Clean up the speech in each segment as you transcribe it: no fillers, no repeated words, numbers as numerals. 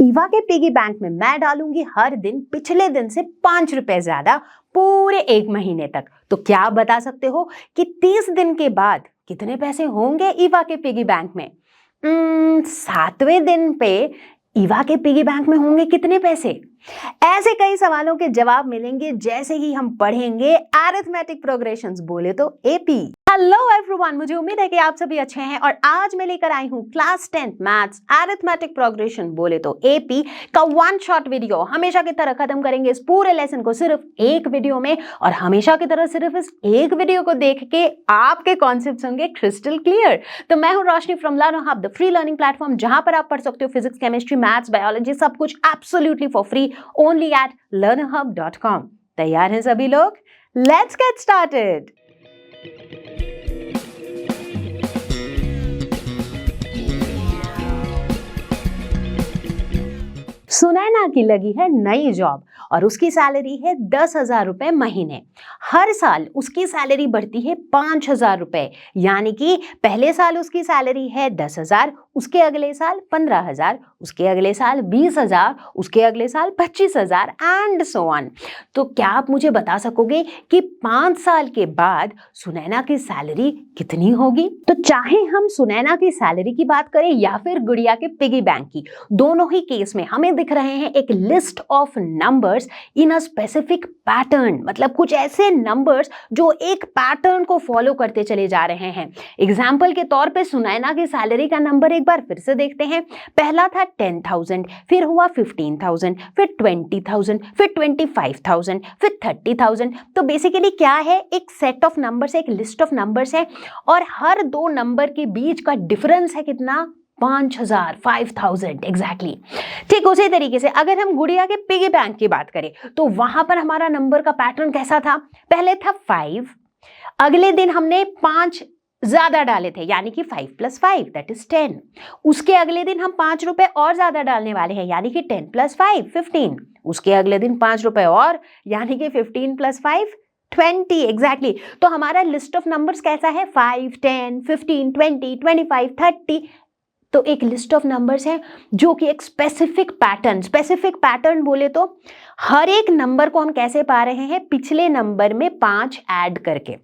ईवा के piggy bank में मैं डालूंगी हर दिन पिछले दिन से 5 रुपए ज्यादा पूरे 1 महीने तक। तो क्या आप बता सकते हो कि 30 दिन के बाद कितने पैसे होंगे ईवा के पिगी बैंक में? 7वें दिन पे ईवा के पिगी बैंक में होंगे कितने पैसे? ऐसे कई सवालों के जवाब मिलेंगे जैसे ही हम पढ़ेंगे अरिथमेटिक प्रोग्रेशंस, बोले तो एपी। हेलो एवरीवन, मुझे उम्मीद है कि आप सभी अच्छे हैं और आज मैं लेकर आई हूं क्लास 10 मैथ्स अरिथमेटिक प्रोग्रेशन, बोले तो एपी का वन शॉट वीडियो। हमेशा की तरह खत्म करेंगे इस पूरे लेसन को सिर्फ एक वीडियो में, और हमेशा की तरह सिर्फ इस एक वीडियो को देख के आपके कॉन्सेप्ट्स होंगे क्रिस्टल क्लियर। तो मैं हूं Roshni from learn hub, the free learning platform, जहां पर आप पढ़ सकते हो फिजिक्स, केमिस्ट्री, मैथ्स, बायोलॉजी, सब कुछ absolutely for free only at learnerhub.com। तैयार हैं सभी लोग? Let's get started. सुनैना की लगी है नई जॉब और उसकी सैलरी है 10,000 रुपए महीने। हर साल उसकी सैलरी बढ़ती है 5,000 रुपए, यानी कि पहले साल उसकी सैलरी है 10,000, उसके अगले साल 15,000, उसके अगले साल 20,000, उसके अगले साल 25,000 एंड सो ऑन। तो क्या आप मुझे बता सकोगे कि 5 साल के बाद सुनैना की सैलरी कितनी होगी? तो चाहे हम सुनैना की सैलरी की बात करें या फिर गुड़िया के पिगी बैंक की, दोनों ही केस में हमें दिख रहे हैं एक list of numbers in a specific pattern. मतलब कुछ ऐसे नंबर्स जो एक पैटर्न को फॉलो करते चले जा रहे हैं। एग्जाम्पल के तौर पे सुनैना की सैलरी का नंबर एक बार फिर से देखते हैं। पहला था 10,000, फिर हुआ 15,000, फिर 20,000, फिर 25,000, फिर 30,000। तो बेसिकली क्या है, एक सेट ऑफ नंबर्स, एक लिस्ट ऑफ नंबर्स है और हर दो नंबर के बीच का डिफरेंस है कितना? 5,000, 5,000 एग्जैक्टली। ठीक उसी तरीके से अगर हम गुड़िया के पिगी बैंक की बात करें तो वहां पर हमारा नंबर का पैटर्न कैसा था? पहले था 5, अगले दिन हमने 5 ज्यादा डाले थे, यानी कि 5 + 5 दैट इज 10। उसके अगले दिन हम 5 रुपए और ज्यादा डालने वाले हैं, यानी कि 10 + 5 15। उसके अगले दिन 5 रुपए और, यानी कि 15 + 5 20 एग्जैक्टली। तो हमारा लिस्ट ऑफ नंबर्स कैसा है? 5, 10, 15, 20, 25, 30। तो एक लिस्ट ऑफ नंबर्स है जो कि एक स्पेसिफिक पैटर्न बोले तो हर एक नंबर को हम कैसे पा रहे हैं? पिछले नंबर में 5 ऐड करके,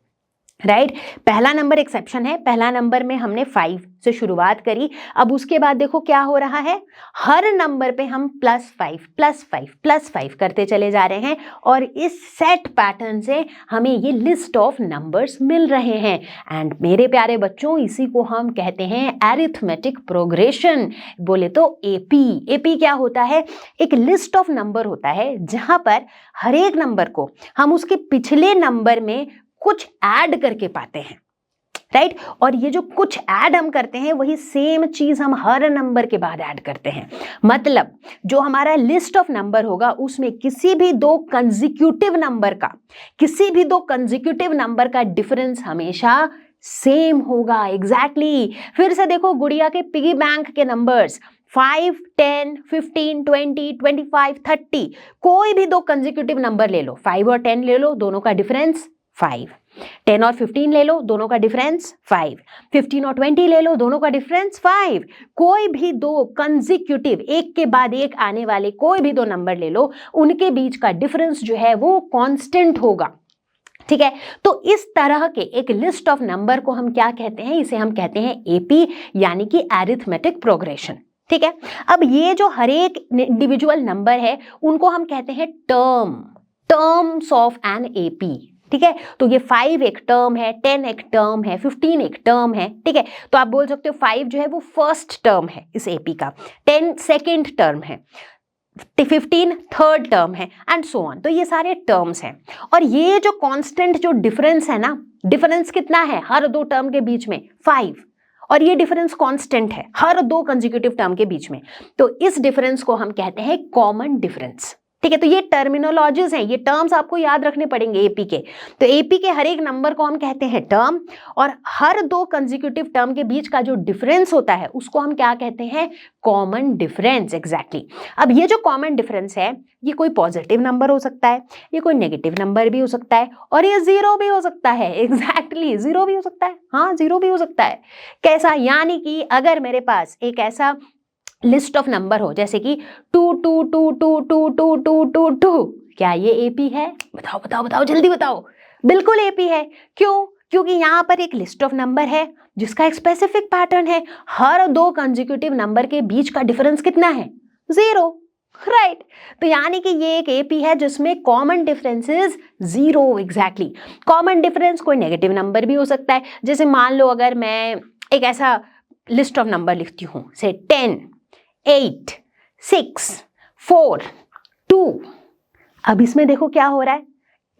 राइट। पहला नंबर एक्सेप्शन है, पहला नंबर में हमने 5 से शुरुआत करी। अब उसके बाद देखो क्या हो रहा है, हर नंबर पे हम +5 +5 +5 करते चले जा रहे हैं और इस सेट पैटर्न से हमें ये लिस्ट ऑफ नंबर्स मिल रहे हैं। एंड मेरे प्यारे बच्चों, इसी को हम कहते हैं अरिथमेटिक प्रोग्रेशन, बोले तो एपी। एपी क्या होता है? एक लिस्ट ऑफ नंबर होता है जहां पर हर एक नंबर को हम उसके पिछले नंबर में कुछ ऐड करके पाते हैं, राइट। और ये जो कुछ ऐड हम करते हैं वही सेम चीज हम हर नंबर के बाद ऐड करते हैं। मतलब जो हमारा लिस्ट ऑफ नंबर होगा उसमें किसी भी दो कंसेक्यूटिव नंबर का डिफरेंस हमेशा सेम होगा। एग्जैक्टली। फिर से देखो गुड़िया के पिगी बैंक के नंबर्स 5, 10, 15, 20, 25, 30। कोई भी दो कंसेक्यूटिव नंबर ले लो, 5 और 10 ले लो, दोनों का डिफरेंस 5। 10 और 15 ले लो, दोनों का डिफरेंस 5। 15 और 20 ले लो, दोनों का डिफरेंस 5। कोई भी दो कंसेक्यूटिव, एक के बाद एक आने वाले कोई भी दो नंबर ले लो, उनके बीच का डिफरेंस जो है वो कांस्टेंट होगा। ठीक है। तो इस तरह के एक लिस्ट ऑफ नंबर को हम क्या कहते हैं? इसे हम कहते हैं एपी, यानी कि अरिथमेटिक प्रोग्रेशन। ठीक है। अब ये जो हर एक इंडिविजुअल नंबर है उनको हम कहते हैं टर्म्स ऑफ एन एपी। ठीक है। तो ये 5 एक टर्म है, 10 एक टर्म है, 15 एक टर्म है। ठीक है। तो आप बोल सकते हो 5 जो है वो फर्स्ट टर्म है इस एपी का, 10 सेकेंड टर्म है, 15 थर्ड टर्म है एंड सो ऑन। तो ये सारे टर्म्स हैं और ये जो कांस्टेंट जो डिफरेंस है ना, डिफरेंस कितना है हर दो टर्म के बीच में? 5। और ये डिफरेंस कांस्टेंट है हर दो कंसेक्यूटिव टर्म के बीच में। तो इस डिफरेंस को हम कहते हैं कॉमन डिफरेंस। ठीक है। तो ये टर्मिनोलॉजीज हैं, ये टर्म्स आपको याद रखने पड़ेंगे एपी के। तो एपी के हर एक नंबर को हम कहते हैं टर्म, और हर दो कंसेक्यूटिव टर्म के बीच का जो डिफरेंस होता है उसको हम क्या कहते हैं? Common difference. एग्जैक्टली। अब ये जो कॉमन डिफरेंस है ये कोई पॉजिटिव नंबर हो सकता है, ये कोई नेगेटिव नंबर भी हो सकता है, और ये जीरो भी हो सकता है। एग्जैक्टली, जीरो भी हो सकता है। हाँ, जीरो भी हो सकता है। कैसा? यानी कि अगर मेरे पास एक ऐसा लिस्ट ऑफ नंबर हो, जैसे कि 2, क्या ये एपी है? बताओ बताओ बताओ, जल्दी बताओ। बिल्कुल एपी है। क्यों? क्योंकि यहाँ पर एक लिस्ट ऑफ नंबर है जिसका एक स्पेसिफिक पैटर्न है। हर दो कंसेक्यूटिव नंबर के बीच का डिफरेंस कितना है? 0, राइट। तो यानी कि ये एक एपी है जिसमें common difference is 0 exactly. Common difference कोई नेगेटिव नंबर भी हो सकता है, जैसे मान लो अगर मैं एक ऐसा लिस्ट ऑफ नंबर लिखती हूँ, से 10, 8, 6, 4, 2। अब इसमें देखो क्या हो रहा है,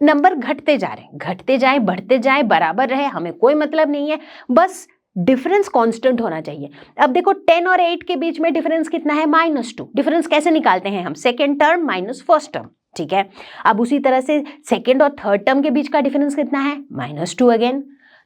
नंबर घटते जा रहे हैं, घटते जाए बढ़ते जाए बराबर रहे, हमें कोई मतलब नहीं है, बस डिफरेंस कांस्टेंट होना चाहिए। अब देखो 10 और 8 के बीच में डिफरेंस कितना है? -2। डिफरेंस कैसे निकालते हैं हम? Second term minus first term, ठीक है। अब उसी तरह से सेकेंड और थर्ड टर्म के बीच का डिफरेंस कितना है? -2 अगेन।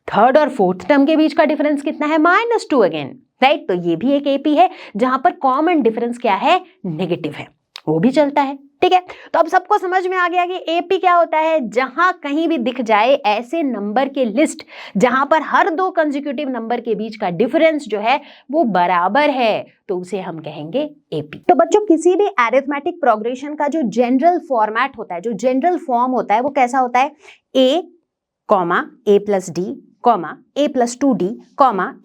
थर्ड और फोर्थ टर्म के बीच का डिफरेंस कितना है? -2 अगेन, राइट। तो ये भी एक एपी है जहां पर कॉमन डिफरेंस क्या है? नेगेटिव है, वो भी चलता है, ठीक है। तो अब सबको समझ में आ गया कि एपी क्या होता है। जहां कहीं भी दिख जाए ऐसे नंबर के लिस्ट जहां पर हर दो कंसेक्यूटिव नंबर के बीच का डिफरेंस जो है वो बराबर है, तो उसे हम कहेंगे एपी। तो बच्चों, किसी भी अरिथमेटिक प्रोग्रेशन का जो जनरल फॉर्मेट होता है, जो जनरल फॉर्म होता है, वो कैसा होता है? a, a plus D, a plus 2d,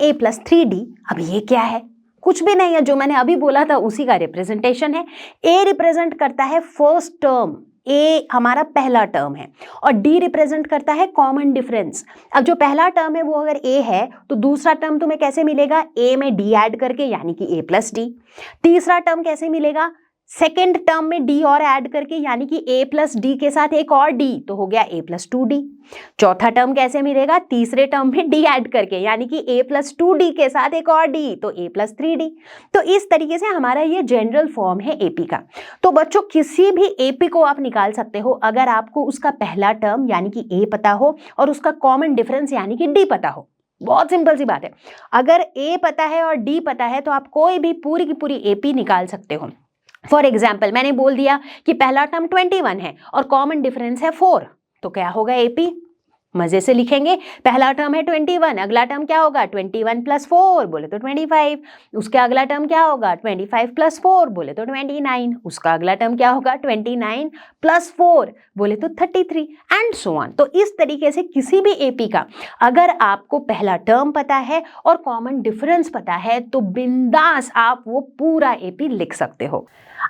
a plus 3d। अब ये क्या है? कुछ भी नहीं है, जो मैंने अभी बोला था उसी का रिप्रेजेंटेशन है। a रिप्रेजेंट करता है फर्स्ट टर्म, a हमारा पहला टर्म है, और d रिप्रेजेंट करता है कॉमन डिफरेंस। अब जो पहला टर्म है वो अगर a है तो दूसरा टर्म तुम्हें कैसे मिलेगा? a में d ऐड करके, यानी कि a प्लस डी। तीसरा टर्म कैसे मिलेगा? सेकेंड टर्म में d और ऐड करके, यानी कि a प्लस डी के साथ एक और d, तो हो गया a प्लस 2d। चौथा टर्म कैसे मिलेगा? तीसरे टर्म में d ऐड करके, यानी कि a प्लस 2d के साथ एक और d, तो a प्लस 3d। तो इस तरीके से हमारा ये जनरल फॉर्म है एपी का। तो बच्चों, किसी भी एपी को आप निकाल सकते हो अगर आपको उसका पहला टर्म यानी कि a पता हो और उसका कॉमन डिफरेंस यानी कि d पता हो। बहुत सिंपल सी बात है। अगर a पता है और d पता है तो आप कोई भी पूरी की पूरी एपी निकाल सकते हो। फॉर एग्जाम्पल, मैंने बोल दिया कि पहला टर्म 21 है और कॉमन डिफरेंस है 4, तो क्या होगा? एपी। मजे से लिखेंगे, पहला टर्म है 21, अगला टर्म क्या होगा? 21 प्लस 4 बोले तो 25, उसका अगला टर्म क्या होगा? 25 प्लस 4 बोले तो 29, उसका अगला टर्म क्या होगा? 29 प्लस 4 बोले तो 33, एंड सो ऑन। तो इस तरीके से किसी भी एपी का अगर आपको पहला टर्म पता है और कॉमन डिफरेंस पता है तो बिंदास आप वो पूरा एपी लिख सकते हो।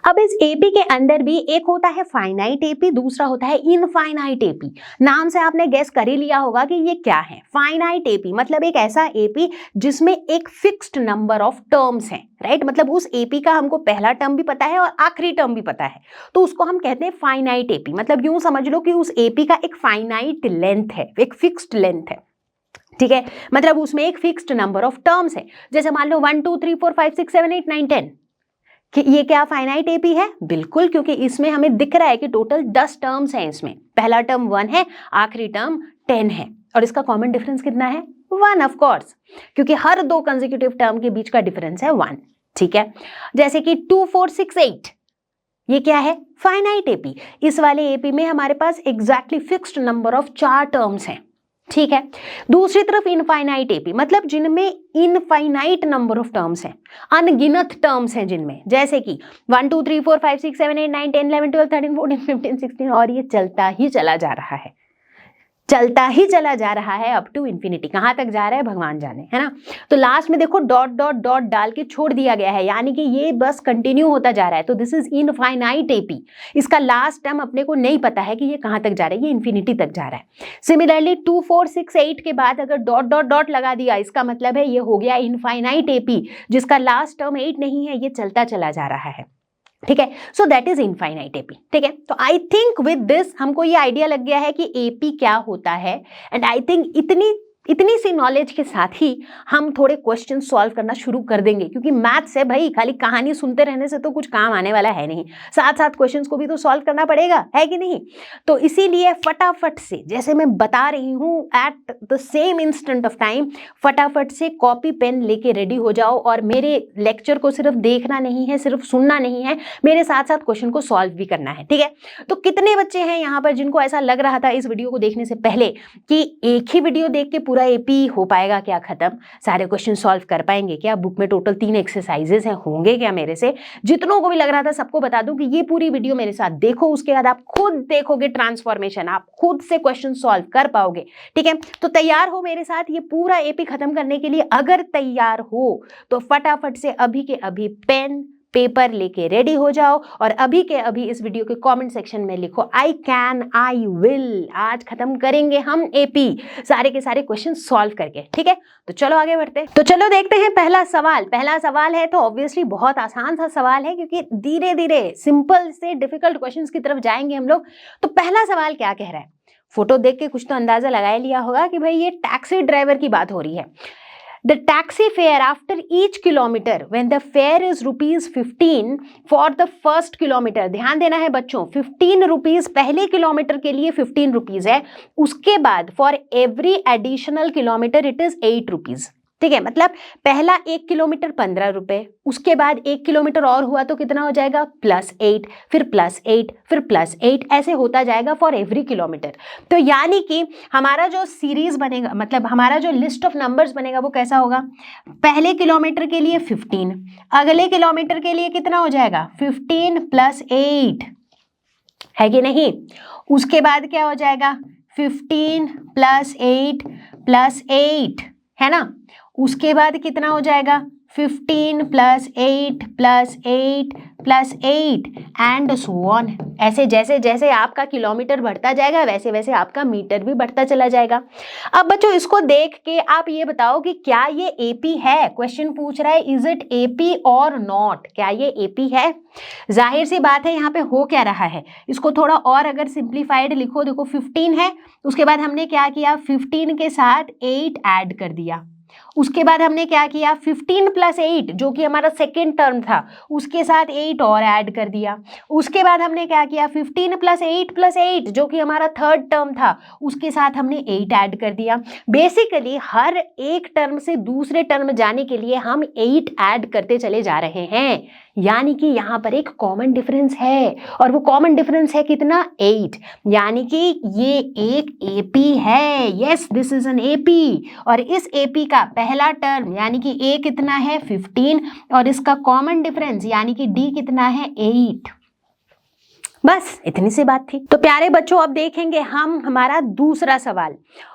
अब इस एपी के अंदर भी एक होता है फाइनाइट एपी, दूसरा होता है इनफाइनाइट एपी। नाम से आपने गेस कर ही लिया होगा कि ये क्या है। फाइनाइट एपी मतलब एक ऐसा एपी जिसमें एक फिक्स्ड नंबर ऑफ टर्म्स हैं, राइट। मतलब उस एपी का हमको पहला टर्म भी पता है और आखिरी टर्म भी पता है, तो उसको हम कहते हैं फाइनाइट एपी। मतलब यूं समझ लो कि उस एपी का एक फाइनाइट लेंथ है, एक फिक्स्ड लेंथ है, ठीक है। मतलब उसमें एक फिक्स्ड नंबर ऑफ टर्म्स है। जैसे मान लो 1 2 3 4 5 6 7 8 9 10, कि ये क्या फाइनाइट एपी है? बिल्कुल, क्योंकि इसमें हमें दिख रहा है कि टोटल 10 टर्म्स हैं इसमें। पहला टर्म 1 है, आखिरी टर्म 10 है, और इसका कॉमन डिफरेंस कितना है? 1 ऑफ कोर्स, क्योंकि हर दो कंसेक्यूटिव टर्म के बीच का डिफरेंस है 1, ठीक है। जैसे कि 2 4 6 8, ये क्या है? Finite AP. इस वाले एपी में हमारे पास exactly fixed number of 4 terms हैं, ठीक है। दूसरी तरफ इनफाइनाइट एपी मतलब जिनमें इनफाइनाइट नंबर ऑफ टर्म्स हैं, अनगिनत टर्म्स हैं जिनमें, जैसे कि 1 2 3 4 5 6 7 8 9 10 11 12 13 14 15 16, और ये चलता ही चला जा रहा है, चलता ही चला जा रहा है अप टू इन्फिनिटी। कहां तक जा रहा है भगवान जाने, है ना। तो लास्ट में देखो डॉट डॉट डॉट डाल के छोड़ दिया गया है, यानी कि ये बस कंटिन्यू होता जा रहा है। तो दिस इज इनफाइनाइट एपी। इसका लास्ट टर्म अपने को नहीं पता है कि ये कहां तक जा रहा है, ये इन्फिनिटी तक जा रहा है। सिमिलरली 2 4 6 8 के बाद अगर डॉट डॉट डॉट लगा दिया, इसका मतलब है ये हो गया इनफाइनाइट एपी, जिसका लास्ट टर्म 8 नहीं है, ये चलता चला जा रहा है, ठीक है। So that is infinite AP, ठीक है। तो आई थिंक विद दिस हमको ये आइडिया लग गया है कि एपी क्या होता है, एंड आई थिंक इतनी सी नॉलेज के साथ ही हम थोड़े क्वेश्चन सॉल्व करना शुरू कर देंगे, क्योंकि मैथ्स है भाई, खाली कहानी सुनते रहने से तो कुछ काम आने वाला है नहीं, साथ साथ क्वेश्चंस को भी तो सॉल्व करना पड़ेगा, है कि नहीं। तो इसीलिए फटाफट से, जैसे मैं बता रही हूँ at the same instant of time, फटाफट से कॉपी पेन लेके रेडी हो जाओ, और मेरे लेक्चर को सिर्फ देखना नहीं है, सिर्फ सुनना नहीं है, मेरे साथ साथ क्वेश्चन को सॉल्व भी करना है, ठीक है। तो कितने बच्चे हैं यहाँ पर जिनको ऐसा लग रहा था इस वीडियो को देखने से पहले कि एक ही वीडियो देख के पूरा पूरा एपी हो पाएगा क्या खत्म? सारे क्वेश्चन सॉल्व कर पाएंगे क्या? बुक में टोटल 3 एक्सरसाइजेस हैं, होंगे क्या मेरे से? जितनों को भी लग रहा था सबको बता दूं कि ये पूरी वीडियो मेरे साथ देखो, उसके बाद आप खुद देखोगे ट्रांसफॉर्मेशन, आप खुद से क्वेश्चन सॉल्व कर पाओगे। ठीक है, तो तैयार हो मेरे साथ ये पूरा एपी खत्म करने के लिए? अगर तैयार हो तो फटाफट से अभी के अभी पेन पेपर लेके रेडी हो जाओ और अभी के अभी इस वीडियो के कमेंट सेक्शन में लिखो आई कैन, आई विल। आज खत्म करेंगे हम एपी सारे के सारे क्वेश्चन सॉल्व करके। ठीक है, तो चलो आगे बढ़ते हैं। तो चलो देखते हैं पहला सवाल। पहला सवाल है तो ऑब्वियसली बहुत आसान सा सवाल है, क्योंकि धीरे धीरे सिंपल से डिफिकल्ट क्वेश्चंस की तरफ जाएंगे हम लोग। तो पहला सवाल क्या कह रहा है? फोटो देख के कुछ तो अंदाजा लगा लिया होगा कि भाई ये टैक्सी ड्राइवर की बात हो रही है। The taxi fare after each kilometer when the fare is ₹15 for the first kilometer। ध्यान देना है बच्चों, 15 रुपीज पहले किलोमीटर के लिए 15 रुपीज है, उसके बाद for every additional kilometer it is 8 rupees. ठीक है, मतलब पहला 1 किलोमीटर 15 रुपए, उसके बाद 1 किलोमीटर और हुआ तो कितना हो जाएगा? +8, फिर +8, फिर +8, ऐसे होता जाएगा फॉर एवरी किलोमीटर। तो यानी कि हमारा जो सीरीज बनेगा, मतलब हमारा जो लिस्ट ऑफ नंबर्स बनेगा वो कैसा होगा? पहले किलोमीटर के लिए 15, अगले किलोमीटर के लिए कितना हो जाएगा? 15 + 8, है कि नहीं? उसके बाद क्या हो जाएगा? 15 + 8 + 8, है ना? उसके बाद कितना हो जाएगा? 15 + 8 + 8 + 8 एंड सो ऑन। ऐसे जैसे जैसे आपका किलोमीटर बढ़ता जाएगा वैसे वैसे आपका मीटर भी बढ़ता चला जाएगा। अब बच्चों इसको देख के आप ये बताओ कि क्या ये एपी है? क्वेश्चन पूछ रहा है इज इट एपी और नॉट? क्या ये एपी है? जाहिर सी बात है, यहाँ पे हो क्या रहा है? इसको थोड़ा और अगर सिंप्लीफाइड लिखो, देखो 15 है, उसके बाद हमने क्या किया? 15 के साथ 8 ऐड कर दिया। उसके बाद हमने क्या किया? 15 + 8 जो कि हमारा सेकेंड टर्म था, उसके साथ 8 और ऐड कर दिया। उसके बाद हमने क्या किया? 15 + 8 + 8 जो कि हमारा थर्ड टर्म था, उसके साथ हमने 8 ऐड कर दिया। बेसिकली हर एक टर्म से दूसरे टर्म जाने के लिए हम 8 ऐड करते चले जा रहे हैं, यानी कि यहाँ पर एक कॉमन डिफरेंस है, और वो कॉमन डिफरेंस है कितना? 8। यानी कि ये एक एपी है। Yes, this is an AP. और इस एपी का पहला टर्म यानी कि ए कितना है? 15, और इसका कॉमन डिफरेंस यानी कि डी कितना है? 8। बस इतनी सी बात थी। तो प्यारे बच्चों अब देखेंगे हम हमारा दूसरा सवाल।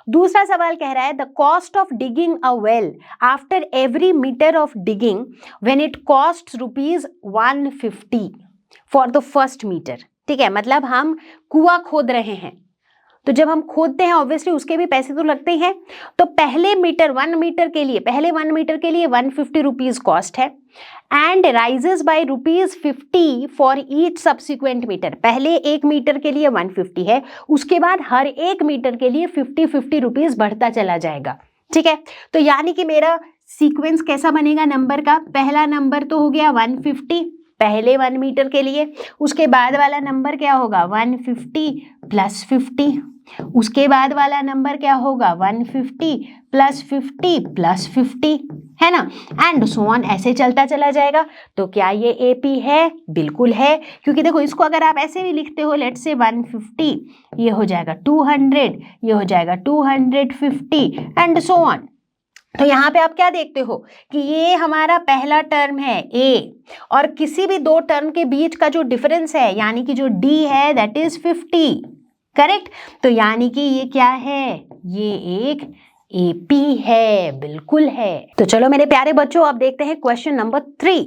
दूसरा सवाल कह रहा है the cost of digging a well after every metre of digging when it cost ₹150 for the first metre. ठीक है, मतलब हम कुआं खोद रहे हैं, तो जब हम खोदते हैं ऑब्वियसली उसके भी पैसे तो लगते हैं। तो पहले मीटर 1 मीटर के लिए, पहले 1 मीटर के लिए 150 रुपीज कॉस्ट है and rises by ₹50 for each subsequent metre. पहले 1 मीटर के लिए 150 है, उसके बाद हर एक मीटर के लिए 50 रुपीज बढ़ता चला जाएगा। ठीक है, तो यानी कि मेरा सीक्वेंस कैसा बनेगा नंबर का? पहला नंबर तो हो गया 150 पहले 1 मीटर के लिए, उसके बाद वाला नंबर क्या होगा? 150 + 50, उसके बाद वाला नंबर क्या होगा? 150 + 50 + 50, है ना? एंड सो ऑन, ऐसे चलता चला जाएगा। तो क्या ये एपी है? बिल्कुल है, क्योंकि देखो इसको अगर आप ऐसे भी लिखते हो, लेट्स से 150, ये हो जाएगा 200, ये हो जाएगा 250 एंड सो ऑन। तो यहाँ पे आप क्या देखते हो कि ये हमारा पहला टर्म है ए, और किसी भी दो टर्म के बीच का जो डिफरेंस है यानी कि जो डी है दैट इज 50। करेक्ट? तो यानी कि ये क्या है? ये एक एपी है, बिल्कुल है। तो चलो मेरे प्यारे बच्चों अब देखते हैं क्वेश्चन नंबर 3।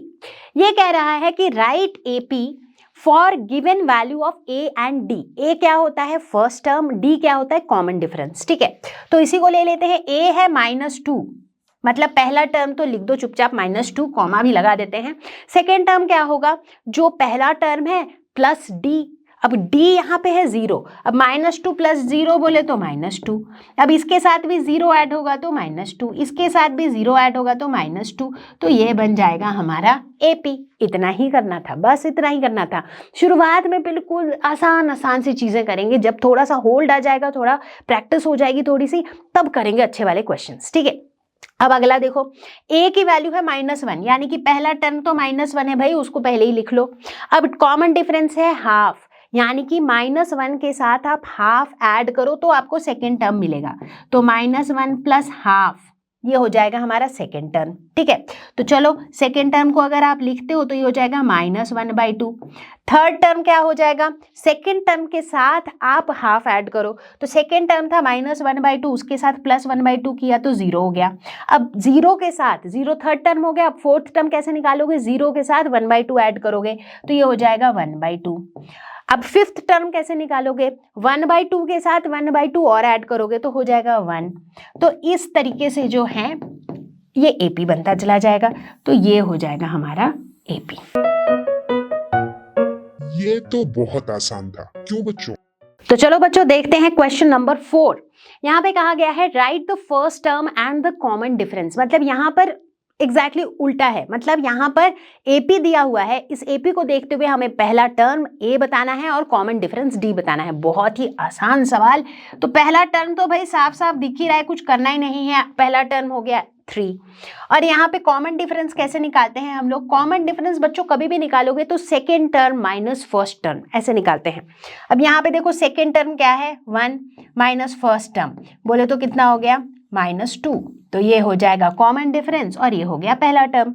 ये कह रहा है कि right AP for given value of A and D. A क्या होता है? फर्स्ट टर्म, डी क्या होता है? Common difference. ठीक है, तो इसी को ले लेते हैं। ए है -2, मतलब पहला टर्म तो लिख दो चुपचाप -2, कॉमा भी लगा देते हैं। सेकेंड टर्म क्या होगा? जो पहला टर्म है प्लस डी। अब डी यहाँ पे है 0, अब -2 + 0 बोले तो -2, अब इसके साथ भी 0 ऐड होगा तो -2, इसके साथ भी 0 ऐड होगा तो -2, तो ये बन जाएगा हमारा एपी। इतना ही करना था, बस इतना ही करना था। शुरुआत में बिल्कुल आसान आसान सी चीजें करेंगे, जब थोड़ा सा होल्ड आ जाएगा, थोड़ा प्रैक्टिस हो जाएगी थोड़ी सी, तब करेंगे अच्छे वाले क्वेश्चंस। ठीक है, अब अगला देखो, ए की वैल्यू है -1, यानी कि पहला टर्म तो -1 है भाई, उसको पहले ही लिख लो। अब कॉमन डिफरेंस है हाफ, यानी कि -1 के साथ आप हाफ ऐड करो तो आपको सेकेंड टर्म मिलेगा। तो -1 प्लस हाफ ये हो जाएगा हमारा सेकेंड टर्म। ठीक है, तो चलो सेकेंड टर्म को अगर आप लिखते हो तो ये हो जाएगा -1/2। थर्ड टर्म क्या हो जाएगा, सेकेंड टर्म के साथ आप हाफ ऐड करो, तो सेकेंड टर्म था -1/2, उसके साथ +1/2 किया तो 0 हो गया। अब 0 के साथ 0 थर्ड टर्म हो गया। अब फोर्थ टर्म कैसे निकालोगे, 0 के साथ 1/2 ऐड करोगे तो ये हो जाएगा 1/2। अब फिफ्थ टर्म कैसे निकालोगे, 1/2 के साथ 1/2 और ऐड करोगे तो हो जाएगा 1। तो इस तरीके से जो है ये एपी बनता चला जाएगा। तो ये हो जाएगा हमारा एपी। ये तो बहुत आसान था, क्यों बच्चों? तो चलो बच्चों देखते हैं क्वेश्चन नंबर 4। यहाँ पे कहा गया है right the first term and the common difference. मतलब यहाँ पर एग्जैक्टली उल्टा है। मतलब यहाँ पर एपी दिया हुआ है, इस एपी को देखते हुए हमें पहला टर्म ए बताना है और कॉमन डिफरेंस डी बताना है। बहुत ही आसान सवाल। तो पहला टर्म तो भाई साफ साफ दिख ही रहा है, कुछ करना ही नहीं है। पहला टर्म हो गया 3। और यहाँ पे कॉमन डिफरेंस कैसे निकालते हैं हम लोग, कॉमन डिफरेंस बच्चों कभी भी निकालोगे तो second term minus first term ऐसे निकालते हैं। अब यहाँ पे देखो सेकेंड टर्म क्या है 1 माइनस फर्स्ट टर्म, बोले तो कितना हो गया -2। तो ये हो जाएगा कॉमन डिफरेंस और ये हो गया पहला टर्म।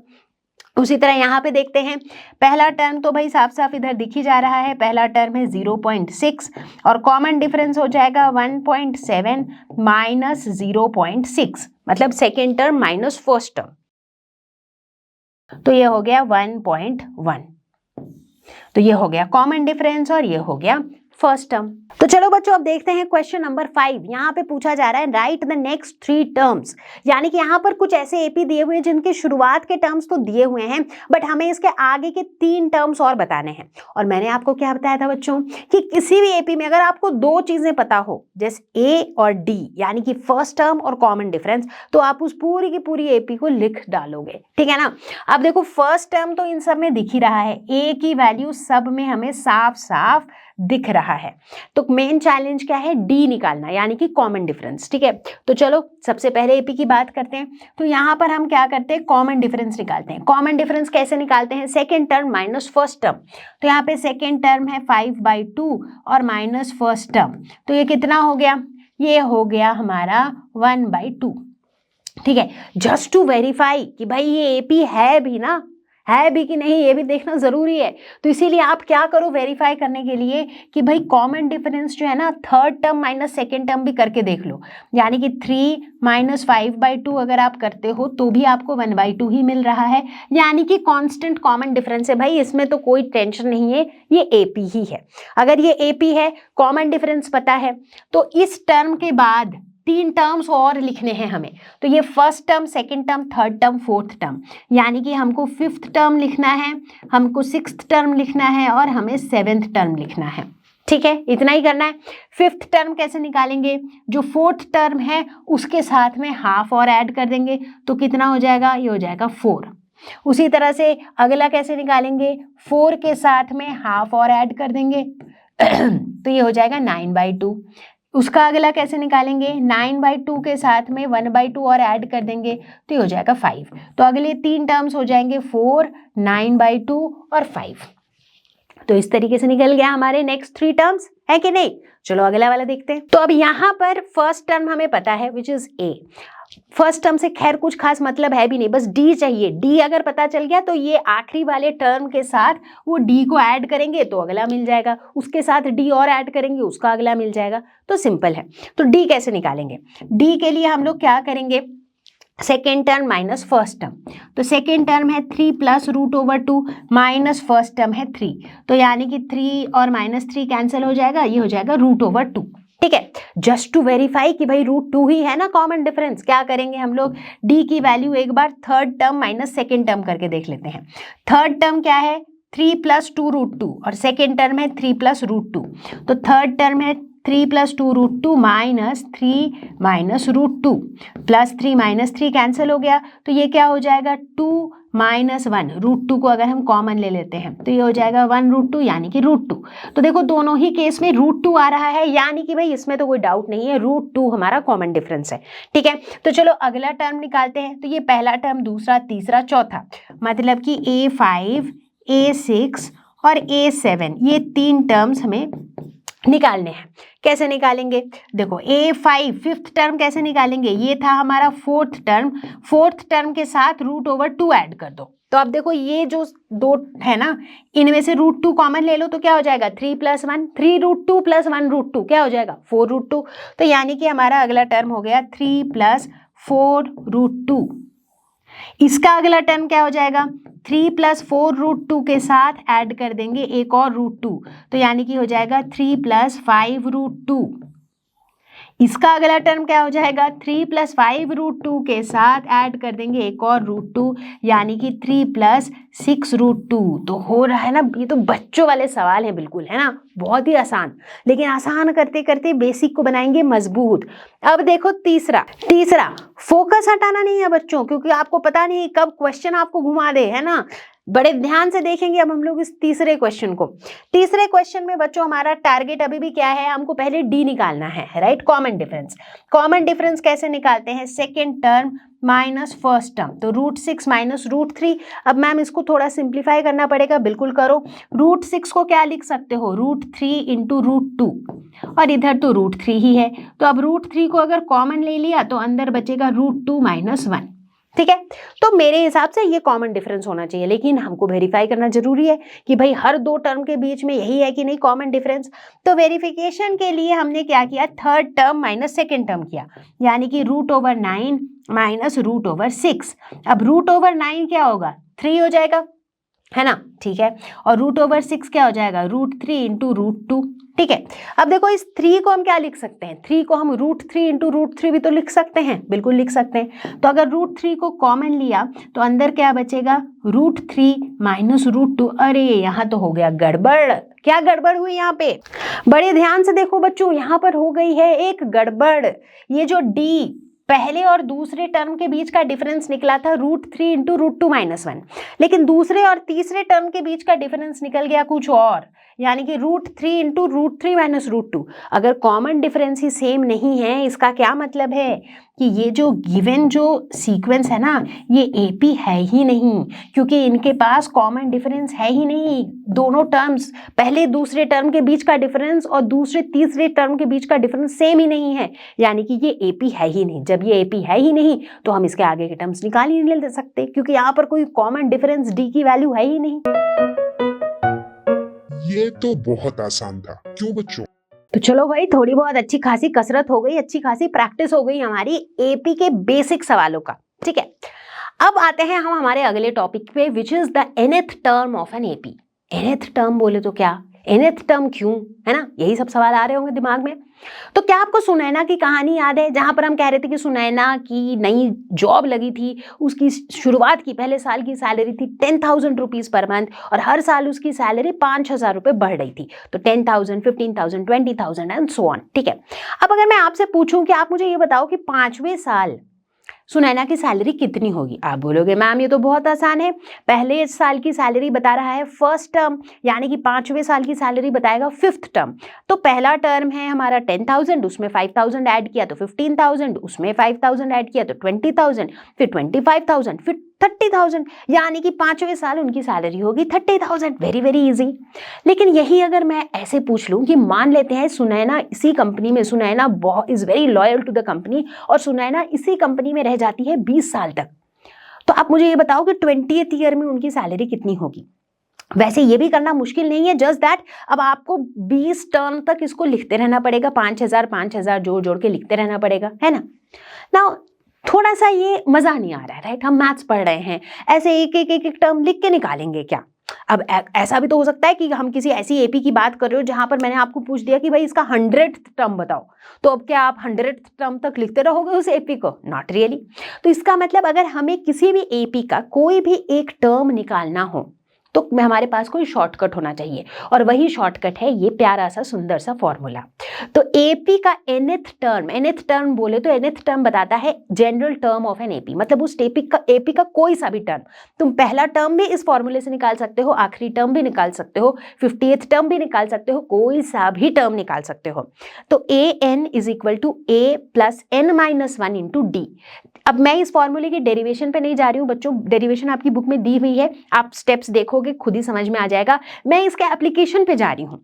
उसी तरह यहाँ पे देखते हैं पहला टर्म तो भाई साफ साफ इधर दिख ही जा रहा है, पहला टर्म है 0.6 और कॉमन डिफरेंस हो जाएगा 1.7 माइनस 0.6, मतलब second term minus first term, तो ये हो गया 1.1। तो ये हो गया कॉमन डिफरेंस और ये हो गया फर्स्ट टर्म। तो चलो बच्चों अब देखते हैं क्वेश्चन नंबर 5। यहाँ पे पूछा जा रहा है राइट द नेक्स्ट 3 टर्म्स। यानी कि यहाँ पर कुछ ऐसे एपी दिए हुए हैं जिनके शुरुआत के टर्म्स तो दिए हुए हैं, बट हमें इसके आगे के 3 टर्म्स और बताने हैं। और मैंने आपको क्या बताया था बच्चों कि किसी भी एपी में अगर आपको 2 चीजें पता हो, जैसे ए और डी यानी कि फर्स्ट टर्म और कॉमन डिफरेंस, तो आप उस पूरी की पूरी एपी को लिख डालोगे। ठीक है ना। अब देखो फर्स्ट टर्म तो इन सब में दिख ही रहा है, ए की वैल्यू सब में हमें साफ साफ दिख रहा है। तो मेन चैलेंज क्या है, डी निकालना यानी कि कॉमन डिफरेंस। ठीक है, तो चलो सबसे पहले एपी की बात करते हैं। तो यहाँ पर हम क्या करते हैं, कॉमन डिफरेंस निकालते हैं। कॉमन डिफरेंस कैसे निकालते हैं, second term minus first term. तो यहाँ पे सेकेंड टर्म है 5/2 और माइनस फर्स्ट टर्म, तो ये कितना हो गया, ये हो गया हमारा 1/2। ठीक है, जस्ट टू वेरीफाई कि भाई ये एपी है भी ना, है भी कि नहीं, ये भी देखना जरूरी है। तो इसीलिए आप क्या करो वेरीफाई करने के लिए कि भाई कॉमन डिफरेंस जो है ना third term minus second term भी करके देख लो। यानी कि 3 माइनस 5/2 अगर आप करते हो तो भी आपको 1/2 ही मिल रहा है, यानी कि कांस्टेंट कॉमन डिफरेंस है भाई, इसमें तो कोई टेंशन नहीं है, ये एपी ही है। अगर ये एपी है, कॉमन डिफरेंस पता है, तो इस टर्म के बाद 3 टर्म्स और लिखने हैं हमें। तो ये first term, second term, third term, fourth term, यानी कि हमको फिफ्थ टर्म लिखना है, हमको सिक्स्थ टर्म लिखना है और हमें सेवेंथ टर्म लिखना है। ठीक है, इतना ही करना है। फिफ्थ टर्म कैसे निकालेंगे, जो फोर्थ टर्म है उसके साथ में हाफ और ऐड कर देंगे तो कितना हो जाएगा, ये हो जाएगा 4। उसी तरह से अगला कैसे निकालेंगे, 4 के साथ में हाफ और ऐड कर देंगे तो ये हो जाएगा 9/2। उसका अगला कैसे निकालेंगे, 9/2 के साथ में 1/2 और ऐड कर देंगे तो ये हो जाएगा 5। तो अगले 3 टर्म्स हो जाएंगे 4, 9/2 और 5। तो इस तरीके से निकल गया हमारे नेक्स्ट 3 टर्म्स, है कि नहीं। चलो अगला वाला देखते हैं। तो अब यहाँ पर फर्स्ट टर्म हमें पता है which is a. First term से खैर कुछ खास मतलब है भी नहीं, बस डी चाहिए। डी अगर पता चल गया तो ये आखिरी वाले टर्म के साथ वो डी को ऐड करेंगे तो अगला मिल जाएगा, उसके साथ डी और ऐड करेंगे उसका अगला मिल जाएगा। तो सिंपल है। तो डी कैसे निकालेंगे, डी के लिए हम लोग क्या करेंगे, second term minus first term. तो सेकेंड टर्म है 3 प्लस √/2 माइनस फर्स्ट टर्म है 3, तो यानी कि 3 और -3 कैंसिल हो जाएगा, ये हो जाएगा √/2। ठीक है, जस्ट टू वेरीफाई कि भाई √2 ही है ना कॉमन डिफरेंस, क्या करेंगे हम लोग, डी की वैल्यू एक बार third term minus second term करके देख लेते हैं। थर्ड टर्म क्या है 3 + 2√2 और सेकेंड टर्म है 3 + √2। तो थर्ड टर्म है 3 + 2√2 minus 3 minus √2 plus 3 minus 3 cancel हो गया, तो ये क्या हो जाएगा 2 माइनस 1, √2 को अगर हम कॉमन ले लेते हैं तो ये हो जाएगा 1√2 यानी कि √2। तो देखो दोनों ही केस में √2 आ रहा है, यानी कि भाई इसमें तो कोई डाउट नहीं है, √2 हमारा कॉमन डिफरेंस है। ठीक है, तो चलो अगला टर्म निकालते हैं। तो ये पहला टर्म, दूसरा, तीसरा, चौथा, मतलब कि A5, A6 और A7, ये 3 टर्म्स हमें निकालने हैं। कैसे निकालेंगे? देखो A5 फिफ्थ टर्म कैसे निकालेंगे? ये था हमारा फोर्थ टर्म के साथ √/2 ऐड कर दो। तो अब देखो ये जो दो है ना, इनमें से √2 कॉमन ले लो तो क्या हो जाएगा? 3 + 1, 3√2 + 1√2 क्या हो जाएगा? 4√2। तो यानी कि हमारा अगला टर्म हो गया 3 + 4√2। इसका अगला टर्म क्या हो जाएगा? 3 + 4√2 के साथ ऐड कर देंगे एक और √2, तो यानी कि हो जाएगा 3 + 5√2। इसका अगला टर्म क्या हो जाएगा? 3 + 5√2 के साथ ऐड कर देंगे एक और √2, यानी कि 3 + 6√2। तो हो रहा है ना, ये तो बच्चों वाले सवाल हैं बिल्कुल, है ना, बहुत ही आसान। लेकिन आसान करते करते बेसिक को बनाएंगे मजबूत। अब देखो तीसरा फोकस हटाना नहीं है बच्चों, क्योंकि आपको पता नहीं कब क्वेश्चन आपको घुमा दे, है ना। बड़े ध्यान से देखेंगे अब हम लोग इस तीसरे क्वेश्चन को। तीसरे क्वेश्चन में बच्चों हमारा टारगेट अभी भी क्या है? हमको पहले डी निकालना है, राइट, कॉमन डिफरेंस कैसे निकालते हैं? Second term minus first term, तो √6 - √3। अब मैम इसको थोड़ा सिंप्लीफाई करना पड़ेगा, बिल्कुल करो। √6 को क्या लिख सकते हो? √3 × √2, और इधर तो √3 ही है, तो अब √3 को अगर कॉमन ले लिया तो अंदर बचेगा √2 - 1। ठीक है, तो मेरे हिसाब से ये कॉमन डिफरेंस होना चाहिए, लेकिन हमको वेरीफाई करना जरूरी है कि भाई हर दो टर्म के बीच में यही है कि नहीं कॉमन डिफरेंस। तो वेरिफिकेशन के लिए हमने क्या किया? Third term minus second term किया, यानी कि √9 - √6। अब √9 क्या होगा? 3 हो जाएगा, है ना, ठीक है। और √6 क्या हो जाएगा? √3 × √2। ठीक है, अब देखो इस 3 को हम क्या लिख सकते हैं? 3 को हम √3 × √3 भी तो लिख सकते हैं, बिल्कुल लिख सकते हैं। तो अगर √3 को कॉमन लिया तो अंदर क्या बचेगा? √3 - √2। अरे यहाँ तो हो गया गड़बड़। क्या गड़बड़ हुई यहाँ पे? बड़े ध्यान से देखो बच्चों, यहाँ पर हो गई है एक गड़बड़। ये जो डी पहले और दूसरे टर्म के बीच का डिफरेंस निकला था √3 × √2 - 1, लेकिन दूसरे और तीसरे टर्म के बीच का डिफरेंस निकल गया कुछ और, यानी कि √3 × √3 - √2। अगर कॉमन डिफरेंस ही सेम नहीं है, इसका क्या मतलब है कि ये जो गिवन जो सीक्वेंस है ना, ये एपी है ही नहीं, क्योंकि इनके पास कॉमन डिफरेंस है ही नहीं। दोनों टर्म्स, पहले दूसरे टर्म के बीच का डिफरेंस और दूसरे तीसरे टर्म के बीच का डिफरेंस सेम ही नहीं है, यानी कि ये एपी है ही नहीं। जब ये एपी है ही नहीं तो हम इसके आगे के टर्म्स निकाल ही नहीं ले सकते, क्योंकि यहाँ पर कोई कॉमन डिफरेंस डी की वैल्यू है ही नहीं। ये तो बहुत आसान था, क्यों बच्चों? तो चलो भाई, थोड़ी बहुत अच्छी खासी कसरत हो गई, अच्छी खासी प्रैक्टिस हो गई हमारी एपी के बेसिक सवालों का। ठीक है, अब आते हैं हम हमारे अगले टॉपिक पे, which is the nth term of an AP. nth term बोले तो क्या, nth टर्म क्यों, है ना, यही सब सवाल आ रहे होंगे दिमाग में। तो क्या आपको सुनैना की कहानी याद है, जहां पर हम कह रहे थे कि सुनैना की नई जॉब लगी थी, उसकी शुरुआत की पहले साल की सैलरी थी 10,000 रुपीज पर मंथ, और हर साल उसकी सैलरी 5,000 रुपए बढ़ रही थी, तो 10,000, 15,000, 20,000 एंड सो ऑन। ठीक है, अब अगर मैं आपसे पूछूं कि आप मुझे ये बताओ कि 5वें साल सुनैना की सैलरी कितनी होगी? आप बोलोगे मैम ये तो बहुत आसान है, पहले साल की सैलरी बता रहा है फर्स्ट टर्म, यानी कि 5वें साल की सैलरी बताएगा फिफ्थ टर्म। तो पहला टर्म है हमारा 10,000, उसमें 5,000 ऐड किया तो 15,000, उसमें 5,000 ऐड किया तो 20,000, फिर 25,000, फिर 30,000, यानी कि 5वें साल उनकी सैलरी होगी 30,000। Very very easy. लेकिन यही अगर मैं ऐसे पूछ लूं कि मान लेते हैं सुनैना इसी कंपनी में, Sunaina is very loyal to the company, और सुनैना इसी कंपनी में रह जाती है 20 साल तक, तो आप मुझे ये बताओ कि 20th ईयर में उनकी सैलरी कितनी होगी? वैसे ये भी करना मुश्किल नहीं है, जस्ट दैट अब आपको 20 टर्म तक इसको लिखते रहना पड़ेगा, 5,000 जोड़ जोड़ के लिखते रहना पड़ेगा, है ना। नाउ थोड़ा सा ये मजा नहीं आ रहा है, राइट, हम मैथ्स पढ़ रहे हैं, ऐसे एक टर्म लिख के निकालेंगे क्या? अब ऐसा भी तो हो सकता है कि हम किसी ऐसी एपी की बात कर रहे हो जहां पर मैंने आपको पूछ दिया कि भाई इसका 100th टर्म बताओ, तो अब क्या आप 100th टर्म तक लिखते रहोगे उस एपी को? Not really. तो इसका मतलब अगर हमें किसी भी एपी का कोई भी एक टर्म निकालना हो तो हमारे पास कोई शॉर्टकट होना चाहिए, और वही शॉर्टकट है ये प्यारा सा सुंदर सा फॉर्मूला। तो एपी का nth टर्म बोले तो nth टर्म बताता है general term of an AP, मतलब उस एपी का कोई सा भी टर्म। तुम पहला टर्म भी इस फॉर्मूले से निकाल सकते हो, आखिरी टर्म भी निकाल सकते हो, 50th टर्म भी निकाल सकते हो, कोई सा भी टर्म निकाल सकते हो। तो an = a + n - 1 × d। अब मैं इस फॉर्मूले की डेरिवेशन पे नहीं जा रही हूँ बच्चों, डेरिवेशन आपकी बुक में दी हुई है, आप स्टेप्स देखोगे खुद ही समझ में आ जाएगा। मैं इसके एप्लीकेशन पे जा रही हूँ,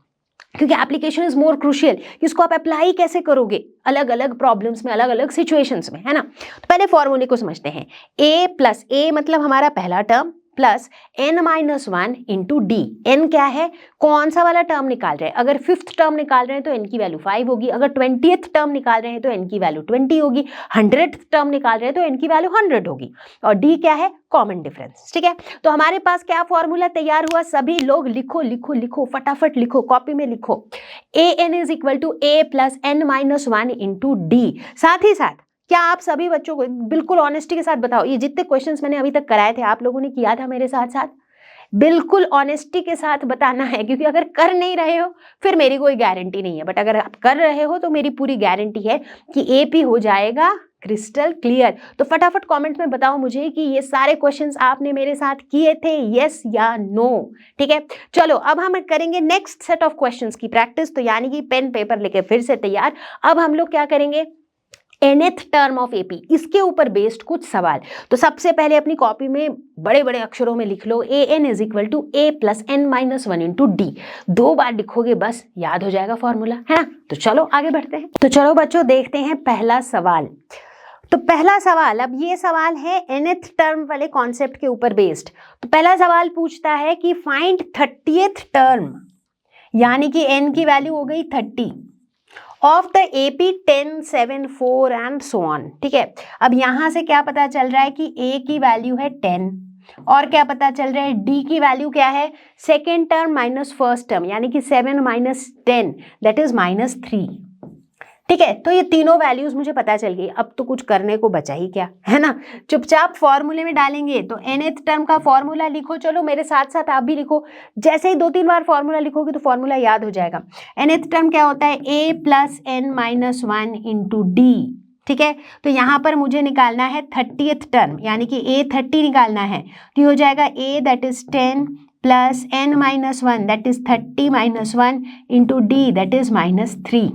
क्योंकि एप्लीकेशन इज मोर क्रूशियल कि इसको आप अप्लाई कैसे करोगे अलग अलग प्रॉब्लम्स में, अलग अलग सिचुएशंस में, है ना। तो पहले फॉर्मूले को समझते हैं। a प्लस a मतलब हमारा पहला term plus n-1 into D. n क्या है, कौन सा वाला टर्म निकाल रहे हैं, अगर 5th टर्म निकाल रहे हैं तो n की वैल्यू 5 होगी, अगर 20th टर्म निकाल रहे हैं तो n की वैल्यू 20 होगी, 100th टर्म निकाल रहे हैं तो n की वैल्यू 100 होगी, और d क्या है, कॉमन डिफरेंस। ठीक है, तो हमारे पास क्या फॉर्मूला तैयार हुआ, सभी लोग लिखो लिखो लिखो, फटाफट लिखो, कॉपी में लिखो। an is equal to a plus n-1 into D. साथ ही साथ क्या आप सभी बच्चों को बिल्कुल ऑनेस्टी के साथ बताओ, ये जितने क्वेश्चंस मैंने अभी तक कराए थे आप लोगों ने किया था मेरे साथ साथ? बिल्कुल ऑनेस्टी के साथ बताना है, क्योंकि अगर कर नहीं रहे हो फिर मेरी कोई गारंटी नहीं है, बट अगर आप कर रहे हो तो मेरी पूरी गारंटी है कि एपी हो जाएगा क्रिस्टल क्लियर। तो फटाफट कमेंट में बताओ मुझे कि ये सारे क्वेश्चंस आपने मेरे साथ किए थे, यस या नो। ठीक है, चलो अब हम करेंगे नेक्स्ट सेट ऑफ क्वेश्चंस की प्रैक्टिस। तो यानी कि पेन पेपर लेके फिर से तैयार। अब हम लोग क्या करेंगे, nth टर्म ऑफ एपी, इसके ऊपर बेस्ड कुछ सवाल। तो सबसे पहले अपनी कॉपी में बड़े बड़े अक्षरों में लिख लो an is equal to a plus n-1 into D. 2 बार लिखोगे बस याद हो जाएगा फॉर्मूला, है ना। तो चलो आगे बढ़ते हैं। तो चलो बच्चों देखते हैं पहला सवाल। तो पहला सवाल, अब ये सवाल है nth टर्म वाले कॉन्सेप्ट के ऊपर बेस्ड। तो पहला सवाल पूछता है कि फाइंड 30th टर्म, यानी कि n की वैल्यू हो गई 30 of the AP 10, 7, 4 and so on. ठीक है, अब यहां से क्या पता चल रहा है कि A की वैल्यू है 10, और क्या पता चल रहा है D की वैल्यू क्या है, second term minus first term, यानी कि 7 माइनस 10 दैट इज -3। ठीक है, तो ये तीनों वैल्यूज मुझे पता चल गई। अब तो कुछ करने को बचा ही क्या, है ना। चुपचाप फॉर्मूले में डालेंगे। तो nth टर्म का फॉर्मूला लिखो, चलो मेरे साथ साथ आप भी लिखो। जैसे ही 2-3 बार फॉर्मूला लिखोगे तो फॉर्मूला याद हो जाएगा। nth टर्म क्या होता है, a plus n-1 into D. ठीक है, तो यहाँ पर मुझे निकालना है 30th टर्म, यानी कि a 30 निकालना है। तो ये हो जाएगा a that is 10 plus n-1 that is 30 minus 1 into D that is -3।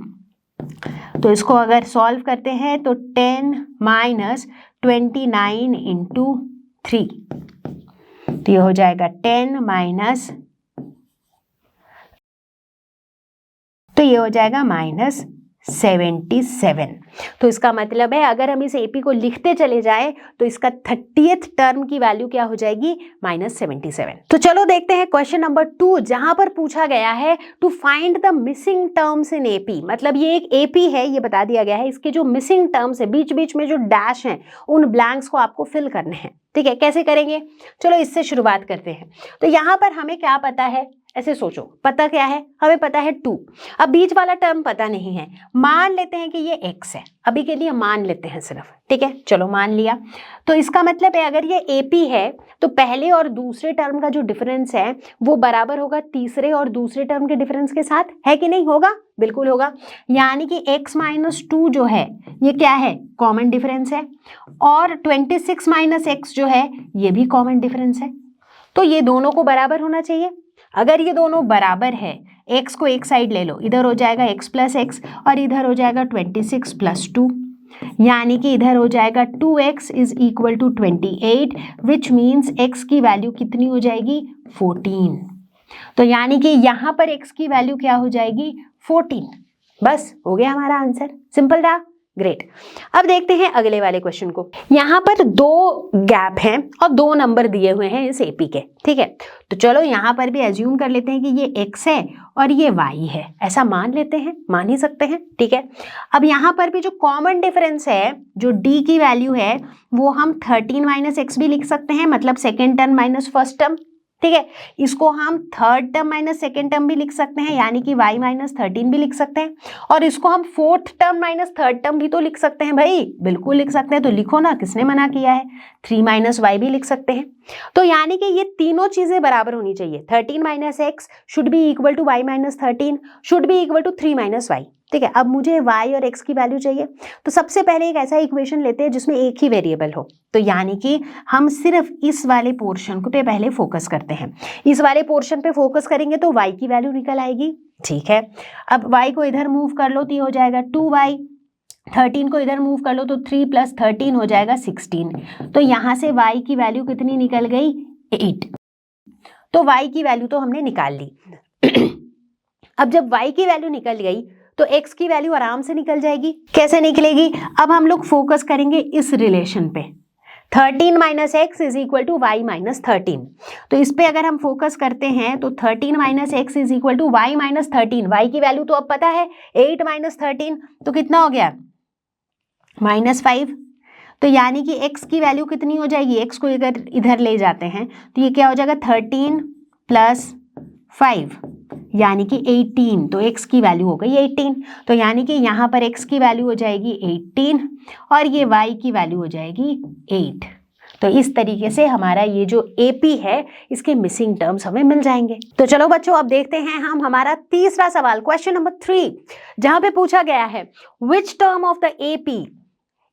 तो इसको अगर सॉल्व करते हैं तो 10 माइनस 29 इंटू 3, तो ये हो जाएगा 10 माइनस, तो ये हो जाएगा -77। तो इसका मतलब है अगर हम इस एपी को लिखते चले जाएं तो इसका 30th टर्म की वैल्यू क्या हो जाएगी, -77। तो चलो देखते हैं क्वेश्चन नंबर 2, जहां पर पूछा गया है to find the missing terms in AP. मतलब ये एक एपी है, ये बता दिया गया है, इसके जो मिसिंग टर्म्स है, बीच बीच में जो डैश हैं, उन ब्लैंक्स को आपको फिल करने हैं। ठीक है, कैसे करेंगे, चलो इससे शुरुआत करते हैं। तो यहाँ पर हमें क्या पता है, ऐसे सोचो, पता क्या है, हमें पता है 2। अब बीच वाला टर्म पता नहीं है, मान लेते हैं कि ये x है, अभी के लिए मान लेते हैं सिर्फ। ठीक है, चलो मान लिया। तो इसका मतलब है अगर ये AP है तो पहले और दूसरे टर्म का जो डिफरेंस है वो बराबर होगा तीसरे और दूसरे टर्म के डिफरेंस के साथ, है कि नहीं, होगा, बिल्कुल होगा। यानी कि x माइनस 2 जो है ये क्या है, कॉमन डिफरेंस है, और 26 माइनस x जो है ये भी कॉमन डिफरेंस है। तो ये दोनों को बराबर होना चाहिए। अगर ये दोनों बराबर है, x को एक साइड ले लो, इधर हो जाएगा x प्लस एक्स और इधर हो जाएगा 26 प्लस 2, यानी कि इधर हो जाएगा 2x is equal to 28, which means x की वैल्यू कितनी हो जाएगी, 14। तो यानी कि यहाँ पर x की वैल्यू क्या हो जाएगी, 14। बस हो गया हमारा आंसर, सिंपल था, ग्रेट। अब देखते हैं अगले वाले क्वेश्चन को। यहाँ पर 2 गैप हैं और 2 नंबर दिए हुए हैं इस एपी के। ठीक है, तो चलो यहाँ पर भी एज्यूम कर लेते हैं कि ये x है और ये y है, ऐसा मान लेते हैं, मान ही सकते हैं। ठीक है, अब यहाँ पर भी जो कॉमन डिफरेंस है, जो d की वैल्यू है, वो हम 13 माइनस एक्स भी लिख सकते हैं, मतलब second term minus first term. ठीक है, इसको हम third term minus second term भी लिख सकते हैं, यानी कि y माइनस 13 भी लिख सकते हैं, और इसको हम fourth term minus third term भी तो लिख सकते हैं भाई, बिल्कुल लिख सकते हैं। तो लिखो ना, किसने मना किया है, 3 माइनस वाई भी लिख सकते हैं। तो यानी कि ये तीनों चीजें बराबर होनी चाहिए, 13 minus X should be equal to Y minus 13 should be equal to 3 minus Y. ठीक है, अब मुझे y और x की वैल्यू चाहिए। तो सबसे पहले एक ऐसा इक्वेशन लेते हैं जिसमें एक ही वेरिएबल हो। तो यानी कि हम सिर्फ इस वाले पोर्शन पे पहले फोकस करते हैं। इस वाले पोर्शन पे फोकस करेंगे तो y की वैल्यू निकल आएगी। ठीक है, अब y को इधर मूव कर लो तो ये हो जाएगा 2y 13 को इधर मूव कर लो तो 3 + 13 हो जाएगा 16। तो यहाँ से y की वैल्यू कितनी निकल गई? 8। तो y की वैल्यू तो हमने निकाल ली। अब जब y की वैल्यू निकल गई तो x की वैल्यू आराम से निकल जाएगी। कैसे निकलेगी? अब हम लोग फोकस करेंगे इस रिलेशन पे, 13 - x = y - 13। तो इस पे अगर हम फोकस करते हैं तो 13 - x = y - 13। y की वैल्यू तो अब पता है, 8 - 13 तो कितना हो गया? -5। तो यानी कि x की वैल्यू कितनी हो जाएगी? x को अगर इधर ले जाते हैं तो ये क्या हो जाएगा? 13 + 5 यानी कि 18। तो x की वैल्यू हो गई 18। तो यानी कि यहाँ पर x की वैल्यू हो जाएगी 18 और ये y की वैल्यू हो जाएगी 8। तो इस तरीके से हमारा ये जो AP है इसके मिसिंग टर्म्स हमें मिल जाएंगे। तो चलो बच्चों अब देखते हैं हम हमारा तीसरा सवाल, क्वेश्चन नंबर 3, जहां पे पूछा गया है which term of the AP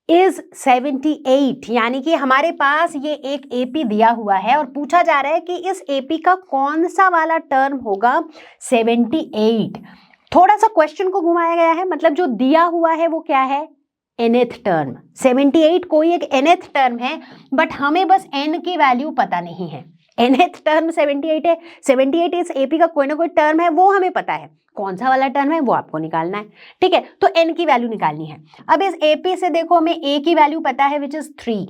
is 78। यानी कि हमारे पास ये एक AP दिया हुआ है और पूछा जा रहा है कि इस AP का कौन सा वाला टर्म होगा 78। थोड़ा सा क्वेश्चन को घुमाया गया है, मतलब जो दिया हुआ है वो क्या है? nth term. 78 कोई एक nth टर्म है, बट हमें बस n की वैल्यू पता नहीं है। nth टर्म 78 है, 78 इस AP का कोई ना कोई टर्म है, वो हमें पता है। कौन सा वाला टर्म है वो आपको निकालना है, ठीक है? तो n की वैल्यू निकालनी है। अब इस AP से देखो हमें a की वैल्यू पता है विच इज 3,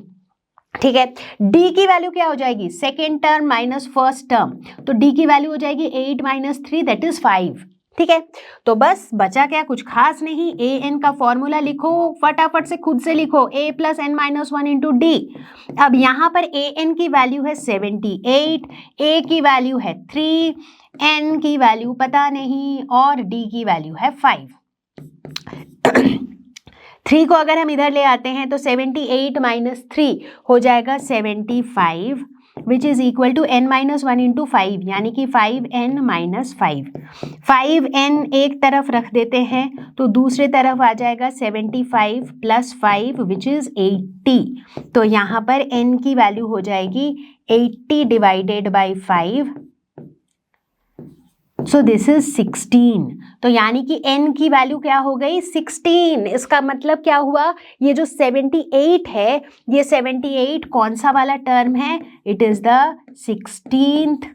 ठीक है? d की वैल्यू क्या हो जाएगी? Second term minus first term, तो d की वैल्यू हो जाएगी 8 - 3 दैट इज 5, ठीक है? तो बस बचा क्या? कुछ खास नहीं। an का फॉर्मूला लिखो, फटाफट से खुद से लिखो, a + n - 1 × d। अब यहाँ पर an की वैल्यू है 78, a की वैल्यू है 3, n की वैल्यू पता नहीं और d की वैल्यू है 5। 3 को अगर हम इधर ले आते हैं तो 78 - 3 हो जाएगा 75 which is equal to n - 1 × 5 यानी कि 5n - 5। 5n एक तरफ रख देते हैं तो दूसरे तरफ आ जाएगा 75 + 5 विच इज 80। तो यहाँ पर n की वैल्यू हो जाएगी 80 / 5, सो दिस इज 16। तो यानी कि n की वैल्यू क्या हो गई? 16। इसका मतलब क्या हुआ? ये जो 78 है, ये 78 कौन सा वाला टर्म है? It is the 16th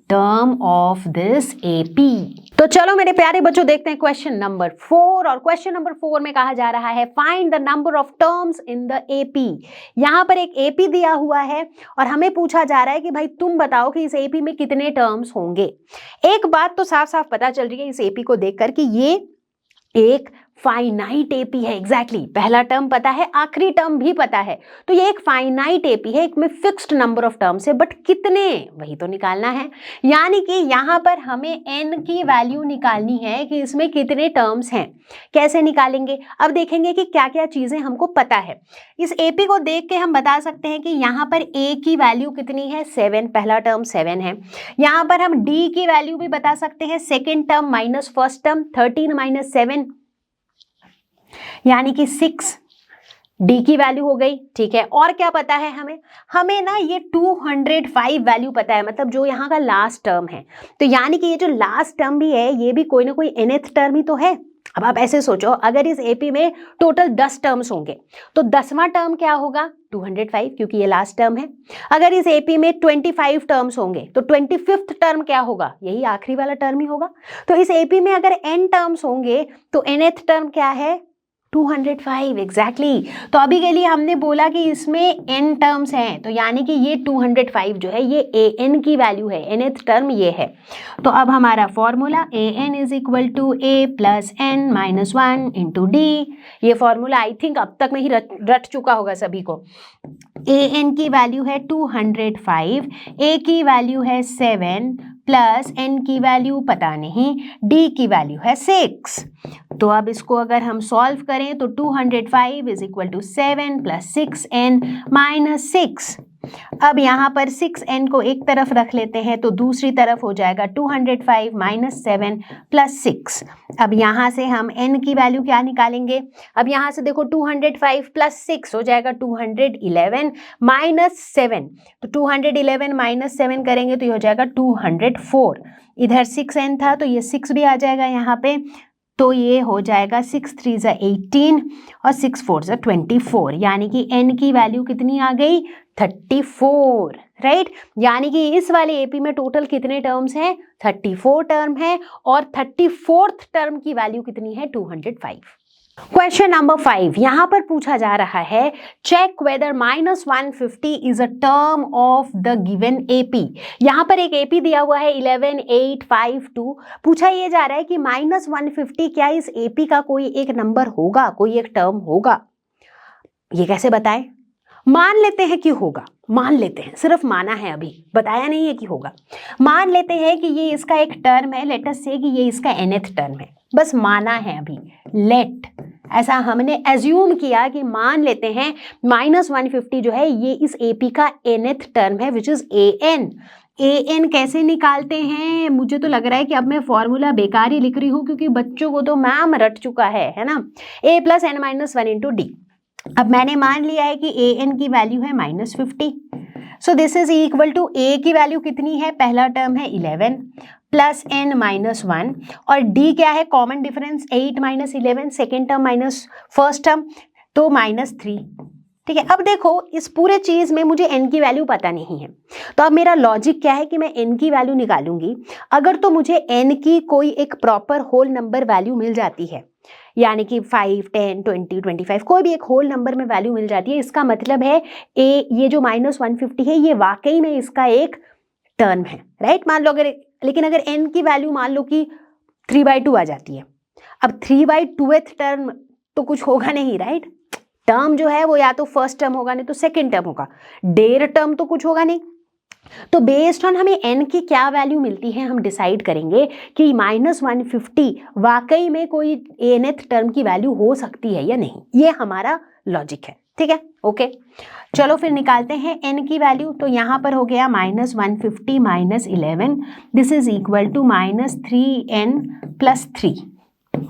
term of this AP। तो चलो मेरे प्यारे बच्चों देखते हैं क्वेश्चन नंबर 4। और क्वेश्चन नंबर 4 में कहा जा रहा है find the number of terms in the AP। यहाँ पर एक AP दिया हुआ है और हमें पूछा जा रहा है कि भाई तुम बताओ कि इस AP में कितने टर्म्स होंगे। एक बात तो साफ साफ पता चल रही है इस AP को देखकर कि ये एक फाइनाइट AP है। एग्जैक्टली पहला टर्म पता है, आखिरी टर्म भी पता है, तो ये एक फाइनाइट AP है, एक में फिक्स्ड नंबर ऑफ टर्म्स है, बट कितने वही तो निकालना है। यानी कि यहाँ पर हमें n की वैल्यू निकालनी है कि इसमें कितने टर्म्स हैं। कैसे निकालेंगे? अब देखेंगे कि क्या क्या चीजें हमको पता है। इस AP को देख के हम बता सकते हैं कि यहाँ पर a की वैल्यू कितनी है? 7, पहला टर्म 7 है। यहाँ पर हम d की वैल्यू भी बता सकते हैं, second term minus first term, 13 - 7 यानी कि 6, d की वैल्यू हो गई, ठीक है? और क्या पता है हमें ना ये 205 वैल्यू पता है, मतलब जो यहाँ का लास्ट टर्म है। तो यानी कि ये जो लास्ट टर्म भी है ये भी कोई ना कोई nth टर्म ही तो है। अब आप ऐसे सोचो, अगर इस AP में टोटल 10 टर्म्स होंगे तो 10वां टर्म क्या होगा? 205, क्योंकि ये लास्ट टर्म है। अगर इस AP में 25 टर्म्स होंगे तो 25th टर्म क्या होगा? यही आखिरी वाला टर्म ही होगा। तो इस AP में अगर n टर्म्स होंगे तो nth टर्म क्या है? 205। एग्जैक्टली। तो अभी के लिए हमने बोला कि इसमें n टर्म्स हैं, तो यानी कि ये 205 जो है ये an की वैल्यू है, nth टर्म ये है। तो अब हमारा formula an is equal to a + n - 1 × d। ये फॉर्मूला आई थिंक अब तक में ही रट चुका होगा सभी को। an की वैल्यू है 205, a की वैल्यू है 7 प्लस n की वैल्यू पता नहीं, d की वैल्यू है 6। तो अब इसको अगर हम सॉल्व करें तो 205 इज इक्वल टू 7 + 6n - 6। अब यहाँ पर 6n को एक तरफ रख लेते हैं तो दूसरी तरफ हो जाएगा 205 - 7 + 6। अब यहाँ से हम n की वैल्यू क्या निकालेंगे? अब यहाँ से देखो 205 + 6 हो जाएगा 211 - 7। तो 211 - 7 करेंगे तो ये हो जाएगा 204। इधर 6n था तो ये 6 भी आ जाएगा यहाँ पे। तो ये हो जाएगा 6 3 ज़ा 18 और 6 4 ज़ा 24, यानी कि n की वैल्यू कितनी आ गई 34, राइट। यानी कि इस वाले एपी में टोटल कितने टर्म्स हैं 34 टर्म है और 34th टर्म की वैल्यू कितनी है 205। क्वेश्चन नंबर 5 यहां पर पूछा जा रहा है check whether -150 is a term of the given AP. यहां पर एक एपी दिया हुआ है 11852। पूछा ये जा रहा है कि -150 क्या इस एपी का कोई एक नंबर होगा, कोई एक टर्म होगा। ये कैसे बताएं? मान लेते हैं कि होगा, मान लेते हैं, सिर्फ माना है, अभी बताया नहीं है कि होगा। मान लेते हैं कि ये इसका एक टर्म है, लेट अस से कि ये इसका nth टर्म है, बस माना है अभी, लेट ऐसा हमने एज्यूम किया कि मान लेते हैं -150 जो है ये इस एपी का nth टर्म है विच इज an कैसे निकालते हैं? मुझे तो लग रहा है कि अब मैं फॉर्मूला बेकार ही लिख रही हूँ क्योंकि बच्चों को तो मैम रट चुका है ना। a + n - 1 × d। अब मैंने मान लिया है कि an की वैल्यू है -50, so this is equal to a की वैल्यू कितनी है, पहला टर्म है 11 प्लस n - 1 और d क्या है, common difference 8 - 11, second term minus first term तो -3। ठीक है, अब देखो इस पूरे चीज में मुझे n की वैल्यू पता नहीं है, तो अब मेरा लॉजिक क्या है कि मैं n की वैल्यू निकालूंगी। अगर तो मुझे n की कोई एक प्रॉपर होल नंबर वैल्यू मिल जाती है, यानी कि 5 10 20 25 कोई भी एक होल नंबर में वैल्यू मिल जाती है, इसका मतलब है ये जो -150 है ये वाकई में इसका एक टर्म है, राइट। मान लो अगर, लेकिन अगर n की वैल्यू मान लो कि 3/2 आ जाती है, अब 3/2th टर्म तो कुछ होगा नहीं, राइट। टर्म जो है वो या तो फर्स्ट टर्म होगा नहीं तो सेकेंड टर्म होगा, डेर टर्म तो कुछ होगा नहीं। तो बेस्ड ऑन हमें n की क्या वैल्यू मिलती है हम डिसाइड करेंगे कि -150 वाकई में कोई nth टर्म की वैल्यू हो सकती है या नहीं, ये हमारा लॉजिक है। ठीक है, ओके, चलो फिर निकालते हैं n की वैल्यू। तो यहाँ पर हो गया -150 - 11, this is equal to -3n + 3।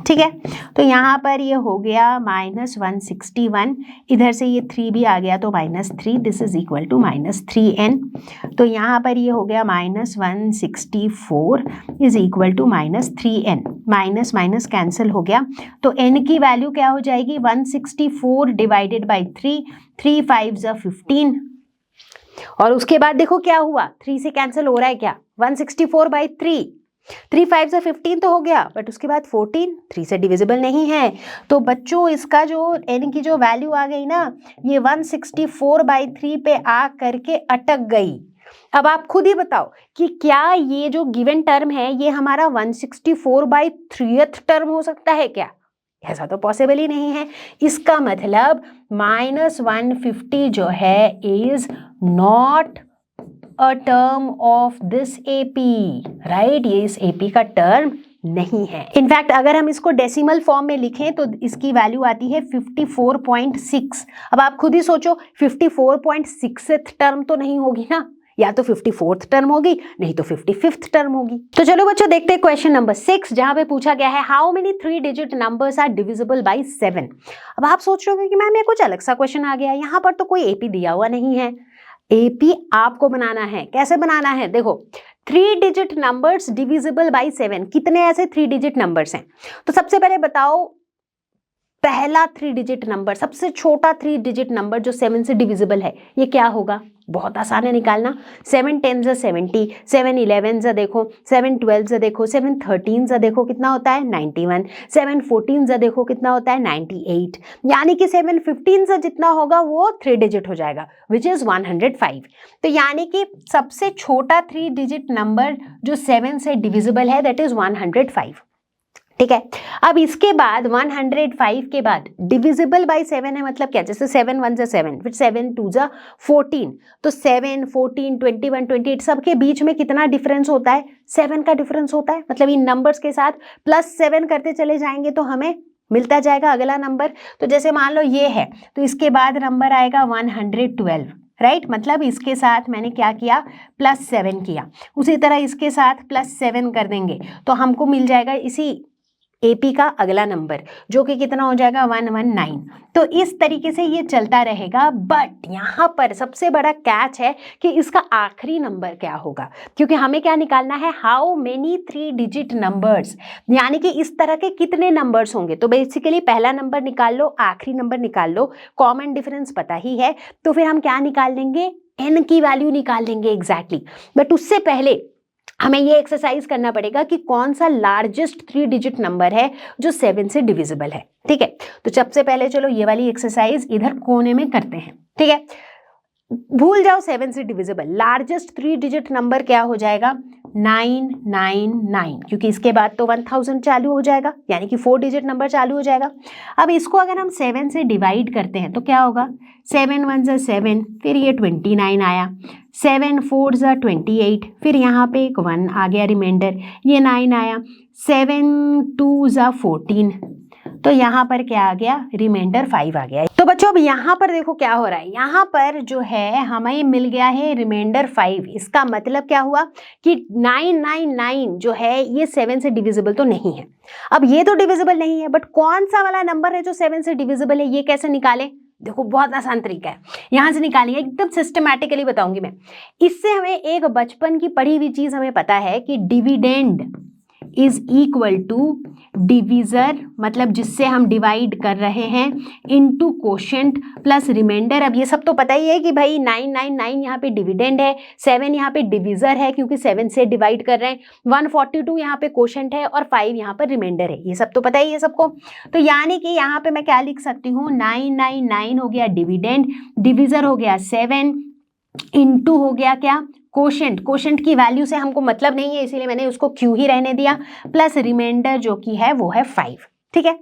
ठीक है, तो यहाँ पर ये हो गया -161, इधर से ये 3 भी आ गया तो -3, this is equal to -3n। तो यहाँ पर ये हो गया -164 is equal to -3n, minus minus cancel हो गया, तो n की वैल्यू क्या हो जाएगी 164 डिवाइडेड बाई 3, 3 5 ज़ा 15। और उसके बाद देखो क्या हुआ, 3 से कैंसिल हो रहा है क्या, 164/3, 3 5 ज़ा 15 तो हो गया, बट उसके बाद 14 3 से डिविजिबल नहीं है। तो बच्चों इसका जो n की जो वैल्यू आ गई ना, ये 164/3 पे आ करके अटक गई। अब आप खुद ही बताओ कि क्या ये जो गिवन टर्म है ये हमारा 164/3th टर्म हो सकता है क्या? ऐसा तो पॉसिबल ही नहीं है। इसका मतलब -150 जो है is not a term of this AP, right. ये इस एपी का टर्म नहीं है। इनफैक्ट अगर हम इसको डेसिमल फॉर्म में लिखें तो इसकी वैल्यू आती है 54.6। अब आप खुद ही सोचो 54.6th टर्म तो नहीं होगी ना, या तो 54th टर्म होगी नहीं तो 55th टर्म होगी। तो चलो बच्चों देखते हैं क्वेश्चन नंबर 6, जहां पे पूछा गया है how many 3 digit numbers are divisible by 7। अब आप सोच रहे हो कि मैम ये कुछ अलग सा क्वेश्चन आ गया, यहाँ पर तो कोई एपी दिया हुआ नहीं है। एपी आपको बनाना है, कैसे बनाना है देखो, 3 डिजिट नंबर्स डिविजिबल बाय 7, कितने ऐसे 3 डिजिट नंबर्स हैं? तो सबसे पहले बताओ पहला 3 डिजिट नंबर, सबसे छोटा 3 डिजिट नंबर जो 7 से डिविजिबल है, ये क्या होगा? बहुत आसान है निकालना। 7 10 ज़ा 70, 7 11 ज़ा देखो, 7 12 ज़ा देखो, 7 13 ज़ा देखो कितना होता है 91, 7 14 ज़ा देखो कितना होता है 98, यानी कि 7 15 ज़ा जितना होगा वो 3 डिजिट हो जाएगा विच इज़ 105। तो यानी कि सबसे छोटा 3 डिजिट नंबर जो 7 से डिविजिबल है दैट इज 105। ठीक है, अब इसके बाद 105 के बाद डिविजिबल बाय 7 है, मतलब क्या, जैसे 7 1 ज़ा 7, फिर 7 2 ज़ा 14, तो 7 14 21 28 सबके बीच में कितना डिफरेंस होता है? 7 का डिफरेंस होता है। मतलब इन नंबर्स के साथ +7 करते चले जाएंगे तो हमें मिलता जाएगा अगला नंबर। तो जैसे मान लो ये है, तो इसके बाद नंबर आएगा 112, राइट। मतलब इसके साथ मैंने क्या किया, +7 किया। उसी तरह इसके साथ +7 कर देंगे तो हमको मिल जाएगा इसी AP का अगला नंबर जो कि कितना हो जाएगा 119। तो इस तरीके से ये चलता रहेगा। बट यहाँ पर सबसे बड़ा कैच है कि इसका आखिरी नंबर क्या होगा, क्योंकि हमें क्या निकालना है, हाउ मेनी 3 डिजिट नंबर्स, यानी कि इस तरह के कितने नंबर्स होंगे। तो बेसिकली पहला नंबर निकाल लो, आखिरी नंबर निकाल लो, कॉमन डिफरेंस पता ही है, तो फिर हम क्या निकाल लेंगे, n की वैल्यू निकाल लेंगे एग्जैक्टली। बट उससे पहले हमें ये एक्सरसाइज करना पड़ेगा कि कौन सा लार्जेस्ट 3 डिजिट नंबर है जो 7 से डिविजिबल है। ठीक है, तो सबसे पहले चलो ये वाली एक्सरसाइज इधर कोने में करते हैं। ठीक है, भूल जाओ 7 से डिविजिबल, लार्जेस्ट 3 डिजिट नंबर क्या हो जाएगा, 999, क्योंकि इसके बाद तो 1000 चालू हो जाएगा, यानी कि 4 डिजिट नंबर चालू हो जाएगा। अब इसको अगर हम 7 से डिवाइड करते हैं तो क्या होगा, 7 1 ज़ा 7, फिर ये 29 आया, 7 4 ज़ा 28, फिर यहाँ पे एक 1 आ गया रिमाइंडर, ये 9 आया, 7 2 ज़ा 14, तो यहाँ पर क्या आ गया, रिमाइंडर 5 आ गया। तो बच्चों अब यहाँ पर देखो क्या हो रहा है, यहाँ पर जो है हमें मिल गया है रिमाइंडर 5। इसका मतलब क्या हुआ कि 999 जो है ये 7 से डिविजिबल तो नहीं है। अब ये तो डिविजिबल नहीं है, बट कौन सा वाला नंबर है जो 7 से डिविजिबल है, ये कैसे निकालें। देखो बहुत आसान तरीका है, यहाँ से निकालेंगे, एकदम सिस्टमैटिकली बताऊंगी मैं। इससे हमें एक बचपन की पढ़ी हुई चीज हमें पता है कि dividend is equal to divisor, मतलब जिससे हम डिवाइड कर रहे हैं, इनटू कोशेंट प्लस रिमाइंडर। अब ये सब तो पता ही है कि भाई 999 यहाँ पे डिविडेंड है, 7 यहाँ पे डिविजर है क्योंकि 7 से डिवाइड कर रहे हैं, 142 यहाँ पे कोशेंट है और 5 यहाँ पर रिमाइंडर है। ये सब तो पता ही है सबको। तो यानी कि यहाँ पे मैं क्या लिख सकती हूँ, 999 हो गया डिविडेंड, डिविजर हो गया 7, इनटू हो गया क्या, कोशेंट। कोशेंट की वैल्यू से हमको मतलब नहीं है, इसीलिए मैंने उसको क्यू ही रहने दिया, प्लस रिमाइंडर जो कि है वो है 5। ठीक है,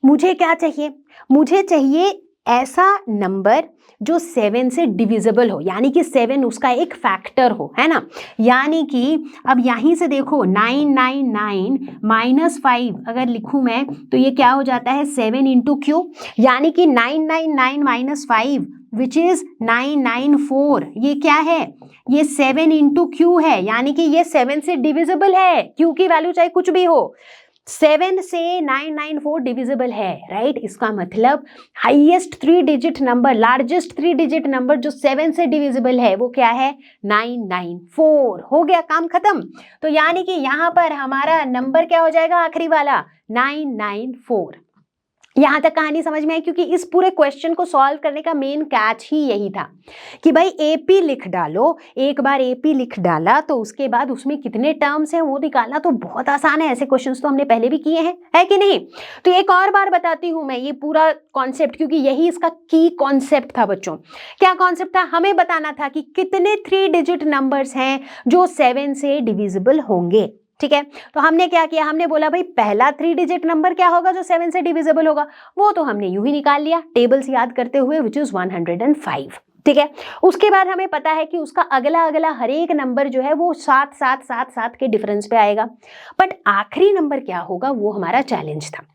मुझे क्या चाहिए, मुझे चाहिए ऐसा नंबर जो 7 से डिविजिबल हो, यानी कि 7 उसका एक फैक्टर हो, है ना। यानी कि अब यहीं से देखो 999 माइनस 5 अगर लिखूं मैं तो ये क्या हो जाता है, 7 इंटू क्यू, यानी कि 999 माइनस 5 विच इज 994, ये क्या है, ये 7 इंटू क्यू है, यानी कि ये 7 से डिविजिबल है। क्यू की वैल्यू चाहे कुछ भी हो, 7 से 994 डिविजिबल है, राइट। इसका मतलब highest 3 digit number, largest 3 digit number जो 7 से डिविजिबल है वो क्या है, 994। हो गया, काम खत्म। तो यानी कि यहाँ पर हमारा नंबर क्या हो जाएगा, आखिरी वाला 994। यहाँ तक कहानी समझ में आई, क्योंकि इस पूरे क्वेश्चन को सॉल्व करने का मेन कैच ही यही था कि भाई एपी लिख डालो। एक बार एपी लिख डाला तो उसके बाद उसमें कितने टर्म्स हैं वो निकालना तो बहुत आसान है। ऐसे क्वेश्चंस तो हमने पहले भी किए हैं, है कि नहीं। तो एक और बार बताती हूँ मैं ये पूरा कॉन्सेप्ट, क्योंकि यही इसका की कॉन्सेप्ट था बच्चों। क्या कॉन्सेप्ट था, हमें बताना था कि कितने 3 डिजिट नंबर्स हैं जो 7 से डिविजिबल होंगे। ठीक है, तो हमने क्या किया, हमने बोला भाई पहला 3 डिजिट नंबर क्या होगा जो 7 से डिविजिबल होगा, वो तो हमने यूं ही निकाल लिया टेबल्स याद करते हुए, विच इज 105। ठीक है, उसके बाद हमें पता है कि उसका अगला अगला हर एक नंबर जो है वो 7 7 7 7 के डिफरेंस पे आएगा। बट आखिरी नंबर क्या होगा वो हमारा चैलेंज था।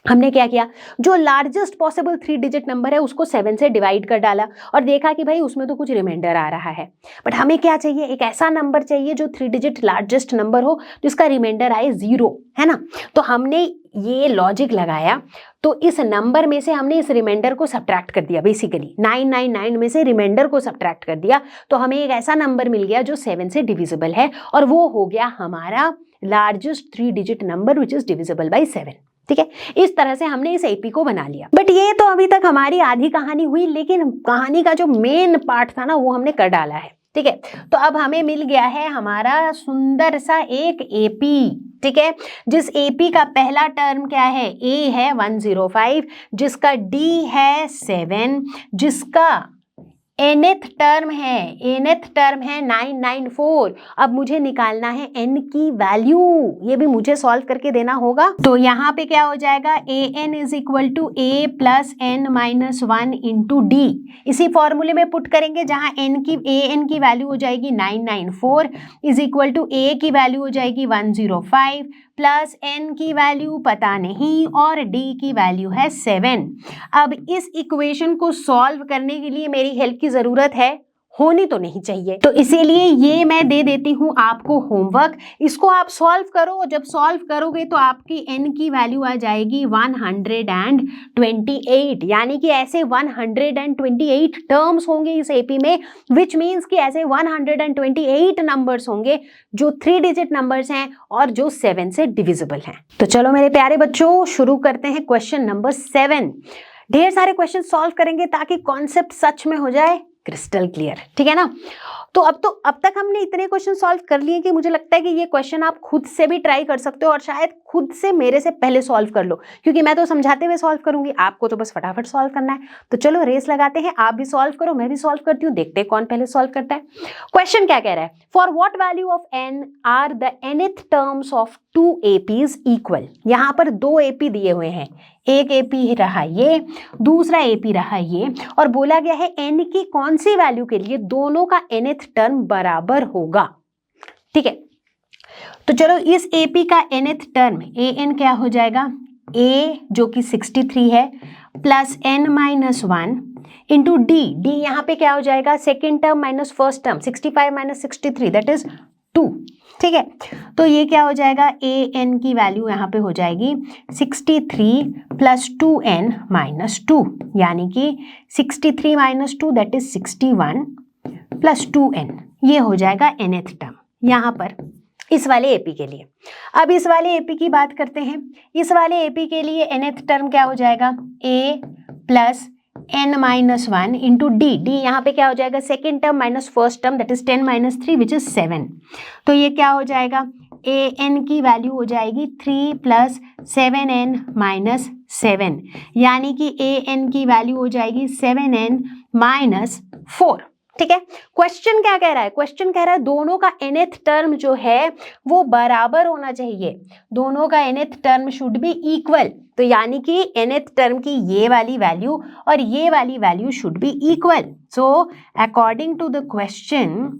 हमने क्या किया, जो लार्जेस्ट पॉसिबल 3 डिजिट नंबर है उसको 7 से डिवाइड कर डाला और देखा कि भाई उसमें तो कुछ रिमाइंडर आ रहा है। बट हमें क्या चाहिए, एक ऐसा नंबर चाहिए जो 3 डिजिट लार्जेस्ट नंबर हो जिसका रिमाइंडर आए 0, है ना। तो हमने ये लॉजिक लगाया, तो इस नंबर में से हमने इस रिमाइंडर को सब्ट्रैक्ट कर दिया। बेसिकली 999 में से रिमाइंडर को सब्ट्रैक्ट कर दिया, तो हमें एक ऐसा नंबर मिल गया जो 7 से डिविजिबल है, और वो हो गया हमारा largest 3 digit number which is divisible by 7। ठीक है, इस तरह से हमने इस एपी को बना लिया। बट ये तो अभी तक हमारी आधी कहानी हुई, लेकिन कहानी का जो मेन पार्ट था ना वो हमने कर डाला है। ठीक है, तो अब हमें मिल गया है हमारा सुंदर सा एक एपी। ठीक है, जिस एपी का पहला टर्म क्या है, ए है 105, जिसका डी है 7, जिसका nth टर्म है 994। अब मुझे निकालना है n की वैल्यू, ये भी मुझे सॉल्व करके देना होगा। तो यहाँ पे क्या हो जाएगा, an is equal to a plus n minus 1 into D. इसी फॉर्मूले में पुट करेंगे जहाँ an की वैल्यू हो जाएगी 994 इज इक्वल टू a की वैल्यू हो जाएगी 105 प्लस n की वैल्यू पता नहीं और d की वैल्यू है 7। अब इस इक्वेशन को सॉल्व करने के लिए मेरी हेल्प की ज़रूरत है, होनी तो नहीं चाहिए। तो इसीलिए ये मैं दे देती हूँ आपको होमवर्क, इसको आप सॉल्व करो। जब सॉल्व करोगे तो आपकी n की वैल्यू आ जाएगी 128, यानी कि ऐसे 128 टर्म्स होंगे इस एपी में, विच मीन्स कि ऐसे 128 नंबर्स होंगे जो 3 डिजिट नंबर्स हैं और जो 7 से डिविजिबल हैं। तो चलो मेरे प्यारे बच्चों, शुरू करते हैं क्वेश्चन नंबर 7। ढेर सारे क्वेश्चन सॉल्व करेंगे ताकि कॉन्सेप्ट सच में हो जाए क्रिस्टल क्लियर, ठीक है ना। तो अब तक हमने इतने क्वेश्चन सॉल्व कर लिए कि मुझे लगता है कि ये क्वेश्चन आप खुद से भी ट्राई कर सकते हो और शायद खुद से मेरे से पहले सॉल्व कर लो, क्योंकि मैं तो समझाते हुए सॉल्व करूंगी, आपको तो बस फटाफट सॉल्व करना है। तो चलो रेस लगाते हैं, आप भी सॉल्व करो, मैं भी सॉल्व करती हूँ, देखते हैं कौन पहले सॉल्व करता है। क्वेश्चन क्या कह रहा है, for what value of n are the nth terms of 2 APs equal. यहाँ पर 2 AP दिए हुए हैं, एक AP रहा ये, दूसरा AP रहा ये, और बोला गया है n की कौन सी वैल्यू के लिए दोनों का nth टर्म बराबर होगा। ठीक है, तो चलो इस AP का nth टर्म an क्या हो जाएगा, a जो कि 63 है plus n minus 1 into D, D यहाँ पे क्या हो जाएगा, second term minus first term, 65 minus 63 that is 2। ठीक है, तो ये क्या हो जाएगा, an की वैल्यू यहाँ पे हो जाएगी 63 प्लस 2n माइनस 2, यानी कि 63 minus 2 that is 61 plus 2n, ये हो जाएगा nth टर्म यहाँ पर इस वाले एपी के लिए। अब इस वाले एपी की बात करते हैं, इस वाले एपी के लिए nth टर्म क्या हो जाएगा, a plus n minus 1 into D, D यहाँ पे क्या हो जाएगा, second term minus first term that is 10 minus 3 which is 7। तो ये क्या हो जाएगा, an की वैल्यू हो जाएगी 3 प्लस 7n माइनस 7, यानी कि an की वैल्यू हो जाएगी 7n माइनस 4। ठीक है, क्वेश्चन क्या कह रहा है, क्वेश्चन कह रहा है दोनों का nth टर्म जो है वो बराबर होना चाहिए, दोनों का nth term should be equal. तो यानी कि nth टर्म की ये वाली वैल्यू और ये वाली value should be equal. So according to the question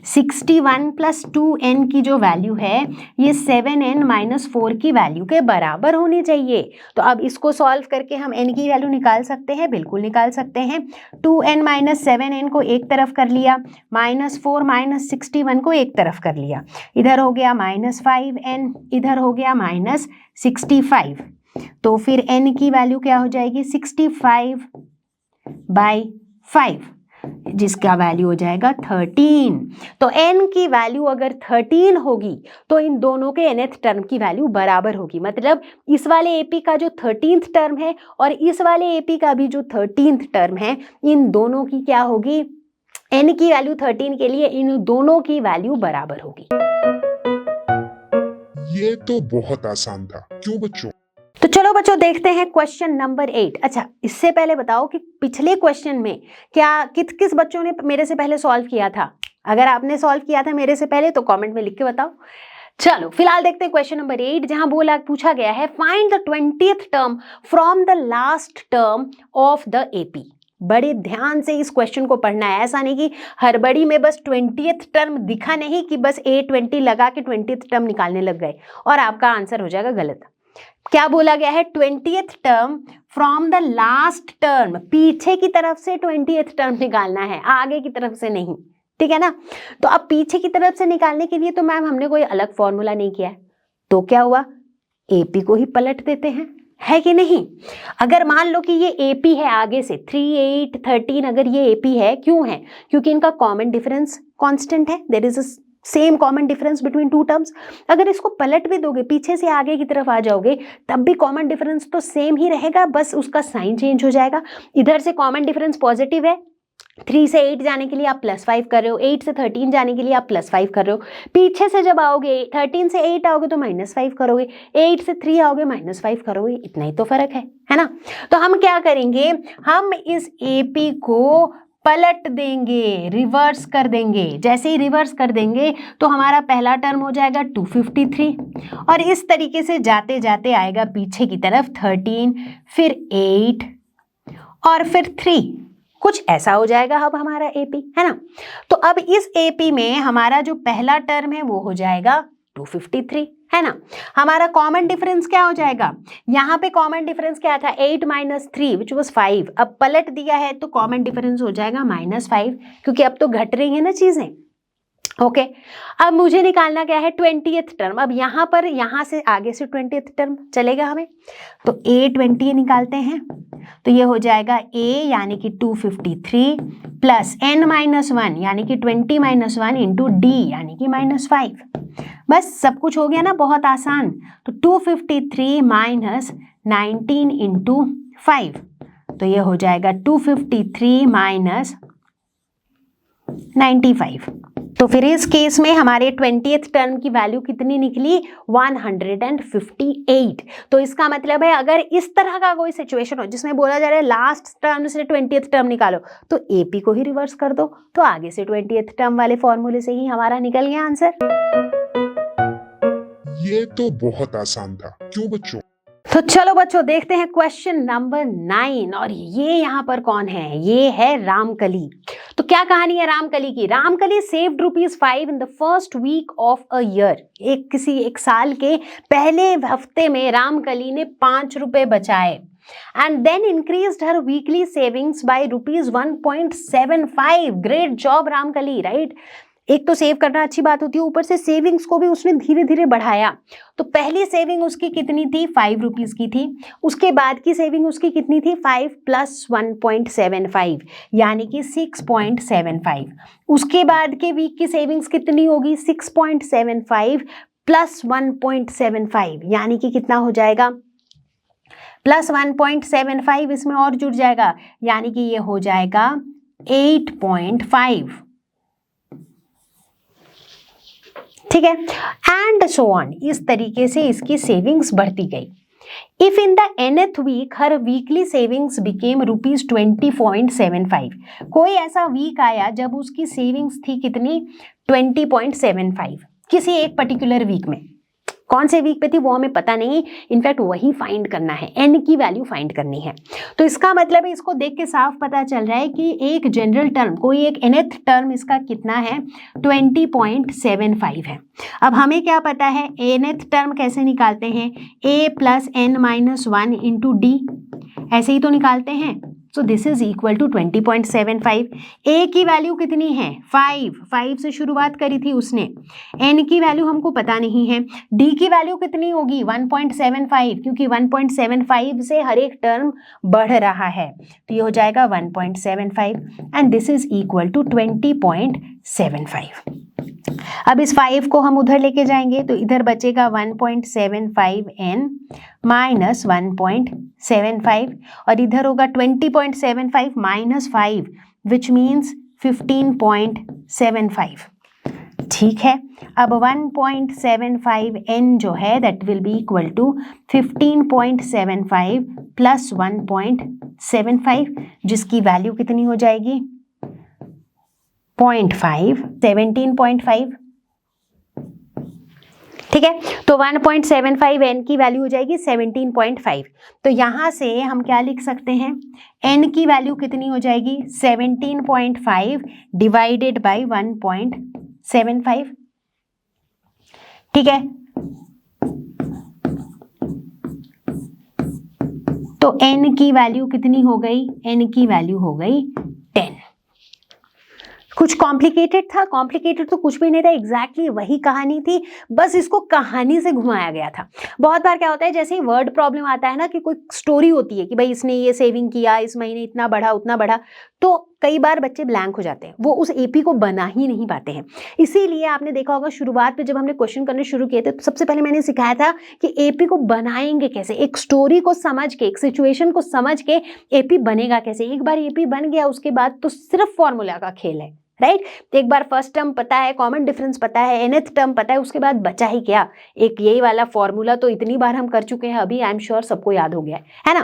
61 plus 2n की जो वैल्यू है ये 7n माइनस 4 की वैल्यू के बराबर होनी चाहिए। तो अब इसको सॉल्व करके हम n की वैल्यू निकाल सकते हैं, बिल्कुल निकाल सकते हैं। 2n माइनस 7n को एक तरफ कर लिया, माइनस 4 माइनस 61 को एक तरफ कर लिया, इधर हो गया माइनस 5n, इधर हो गया माइनस 65। तो फिर n की वैल्यू क्या हो जाएगी, 65 बाई 5, जिसका वैल्यू हो जाएगा 13। तो n की वैल्यू अगर 13 होगी तो इन दोनों के nth टर्म की वैल्यू बराबर होगी, मतलब इस वाले AP का जो 13th टर्म है और इस वाले AP का भी जो 13th टर्म है, इन दोनों की क्या होगी, n की वैल्यू 13 के लिए इन दोनों की वैल्यू बराबर होगी। ये तो बहुत आसान था, क्यों बच्चों। तो चलो बच्चों देखते हैं क्वेश्चन नंबर 8। अच्छा, इससे पहले बताओ कि पिछले क्वेश्चन में क्या किस बच्चों ने मेरे से पहले सॉल्व किया था। अगर आपने सॉल्व किया था मेरे से पहले तो कमेंट में लिख के बताओ। चलो फिलहाल देखते हैं क्वेश्चन नंबर 8, जहां पूछा गया है find the 20th term from the last term of the AP. बड़े ध्यान से इस क्वेश्चन को पढ़ना है, ऐसा नहीं कि हड़बड़ी में बस 20th टर्म दिखा नहीं कि बस A20 लगा के 20th टर्म निकालने लग गए और आपका आंसर हो जाएगा गलत। क्या बोला गया है, 20th term from the last term, पीछे की तरफ से 20th टर्म निकालना है, आगे की तरफ से नहीं। ठीक है ना, तो अब पीछे की तरफ से निकालने के लिए तो मैम हमने कोई अलग फॉर्मूला नहीं किया है, तो क्या हुआ, एपी को ही पलट देते हैं, है कि नहीं। अगर मान लो कि ये एपी है आगे से 3, 8, 13, अगर ये एपी है, क्यों है, क्योंकि इनका कॉमन डिफरेंस कांस्टेंट है, there is a same common difference between two terms. अगर इसको पलट भी दोगे, पीछे से आगे की तरफ आ जाओगे, तब भी कॉमन डिफरेंस तो सेम ही रहेगा, बस उसका साइन चेंज हो जाएगा। इधर से कॉमन डिफरेंस पॉजिटिव है, 3 से 8 जाने के लिए आप +5 कर रहे हो, 8 से 13 जाने के लिए आप +5 कर रहे हो। पीछे से जब आओगे 13 से 8 आओगे तो -5 करोगे, 8 से 3 आओगे -5 करोगे, इतना ही तो फर्क है ना। तो हम क्या करेंगे, हम इस एपी को पलट देंगे, रिवर्स कर देंगे। जैसे ही रिवर्स कर देंगे तो हमारा पहला टर्म हो जाएगा 253 और इस तरीके से जाते जाते आएगा पीछे की तरफ 13, फिर 8 और फिर 3, कुछ ऐसा हो जाएगा अब हमारा एपी, है ना। तो अब इस एपी में हमारा जो पहला टर्म है वो हो जाएगा 253, है ना। हमारा कॉमन डिफरेंस क्या हो जाएगा, यहाँ पे कॉमन डिफरेंस क्या था 8 - 3 विच वॉज 5, अब पलट दिया है तो कॉमन डिफरेंस हो जाएगा -5, क्योंकि अब तो घट रही है ना चीजें। ओके अब मुझे निकालना क्या है 20th टर्म। अब यहाँ पर यहाँ से आगे से 20th टर्म चलेगा हमें, तो A20 निकालते हैं, तो ये हो जाएगा A यानी कि 253 प्लस n-1 यानी कि 20 - 1 इंटू D यानी कि -5। बस सब कुछ हो गया ना, बहुत आसान। तो 253 माइनस 19 इंटू 5, तो ये हो जाएगा 253 माइनस 95। तो फिर इस केस में हमारे 20th टर्म की वैल्यू कितनी निकली 158। तो इसका मतलब है अगर इस तरह का कोई सिचुएशन हो जिसमें बोला जा रहा है लास्ट टर्म से 20th टर्म निकालो, तो एपी को ही रिवर्स कर दो, तो आगे से 20th टर्म वाले फॉर्मूले से ही हमारा निकल गया आंसर। ये तो बहुत आसान था, क्यों बच्चों? तो चलो बच्चों देखते हैं क्वेश्चन नंबर 9। और ये यहाँ पर कौन है, ये है रामकली। तो क्या कहानी है रामकली की। Ramkali saved ₹5 in the first week of a year. एक साल के पहले हफ्ते में रामकली ने ₹5 बचाए and then increased her weekly savings by ₹1.75। Great job Ramkali, right. एक तो सेव करना अच्छी बात होती है, ऊपर से सेविंग्स को भी उसने धीरे धीरे बढ़ाया। तो पहली सेविंग उसकी कितनी थी ₹5 की थी, उसके बाद की सेविंग उसकी कितनी थी 5 + 1.75 यानी कि 6.75। उसके बाद के वीक की सेविंग्स कितनी होगी 6.75 + 1.75 यानी कि कितना हो जाएगा +1.75 इसमें और जुड़ जाएगा, यानी कि ये हो जाएगा 8.5। ठीक है, एंड सो ऑन। इस तरीके से इसकी सेविंग्स बढ़ती गई। If in the nth week her weekly savings became ₹20.75। कोई ऐसा वीक आया जब उसकी सेविंग्स थी कितनी 20.75, किसी एक पर्टिकुलर वीक में। कौन से वीक पे थी वो हमें पता नहीं, इनफैक्ट वही फाइंड करना है, n की वैल्यू फाइंड करनी है। तो इसका मतलब है इसको देख के साफ पता चल रहा है कि एक जनरल टर्म, कोई एक nth टर्म इसका कितना है 20.75 है। अब हमें क्या पता है nth टर्म कैसे निकालते हैं, a + n-1 इंटू डी, ऐसे ही तो निकालते हैं। So this is equal to 20.75। A की वैल्यू कितनी है 5 से शुरुआत करी थी उसने, एन की वैल्यू हमको पता नहीं है, डी की वैल्यू कितनी होगी 1.75, क्योंकि 1.75 से हर एक टर्म बढ़ रहा है, तो ये हो जाएगा 1.75 and this is equal to 20.75। अब इस 5 को हम उधर लेके जाएंगे तो इधर बचेगा 1.75n माइनस 1.75 और इधर होगा 20.75 माइनस 5 विच मीन्स 15.75। ठीक है, अब 1.75n जो है that will be equal to 15.75 plus 1.75 जिसकी वैल्यू कितनी हो जाएगी 0.5, 17.5। ठीक है, तो 1.75 n की वैल्यू हो जाएगी 17.5। तो यहां से हम क्या लिख सकते हैं, n की वैल्यू कितनी हो जाएगी 17.5 डिवाइडेड बाय 1.75। ठीक है, तो n की वैल्यू कितनी हो गई, n की वैल्यू हो गई 10। कुछ कॉम्प्लिकेटेड था, कॉम्प्लिकेटेड तो कुछ भी नहीं था, एग्जैक्टली वही कहानी थी, बस इसको कहानी से घुमाया गया था। बहुत बार क्या होता है जैसे ही वर्ड प्रॉब्लम आता है ना कि कोई स्टोरी होती है कि भाई इसने ये सेविंग किया, इस महीने इतना बढ़ा उतना बढ़ा, तो कई बार बच्चे ब्लैंक हो जाते हैं, वो उस एपी को बना ही नहीं पाते हैं। इसीलिए आपने देखा होगा शुरुआत में जब हमने क्वेश्चन करने शुरू किए थे तो सबसे पहले मैंने सिखाया था कि एपी को बनाएंगे कैसे, एक स्टोरी को समझ के, एक सिचुएशन को समझ के एपी बनेगा कैसे। एक बार एपी बन गया उसके बाद तो सिर्फ फॉर्मूला का खेल है, राइट। एक बार फर्स्ट टर्म पता है, कॉमन डिफरेंस पता है, nth टर्म पता है, उसके बाद बचा ही क्या, एक यही वाला फॉर्मूला तो इतनी बार हम कर चुके हैं, अभी आई एम श्योर सबको याद हो गया है ना।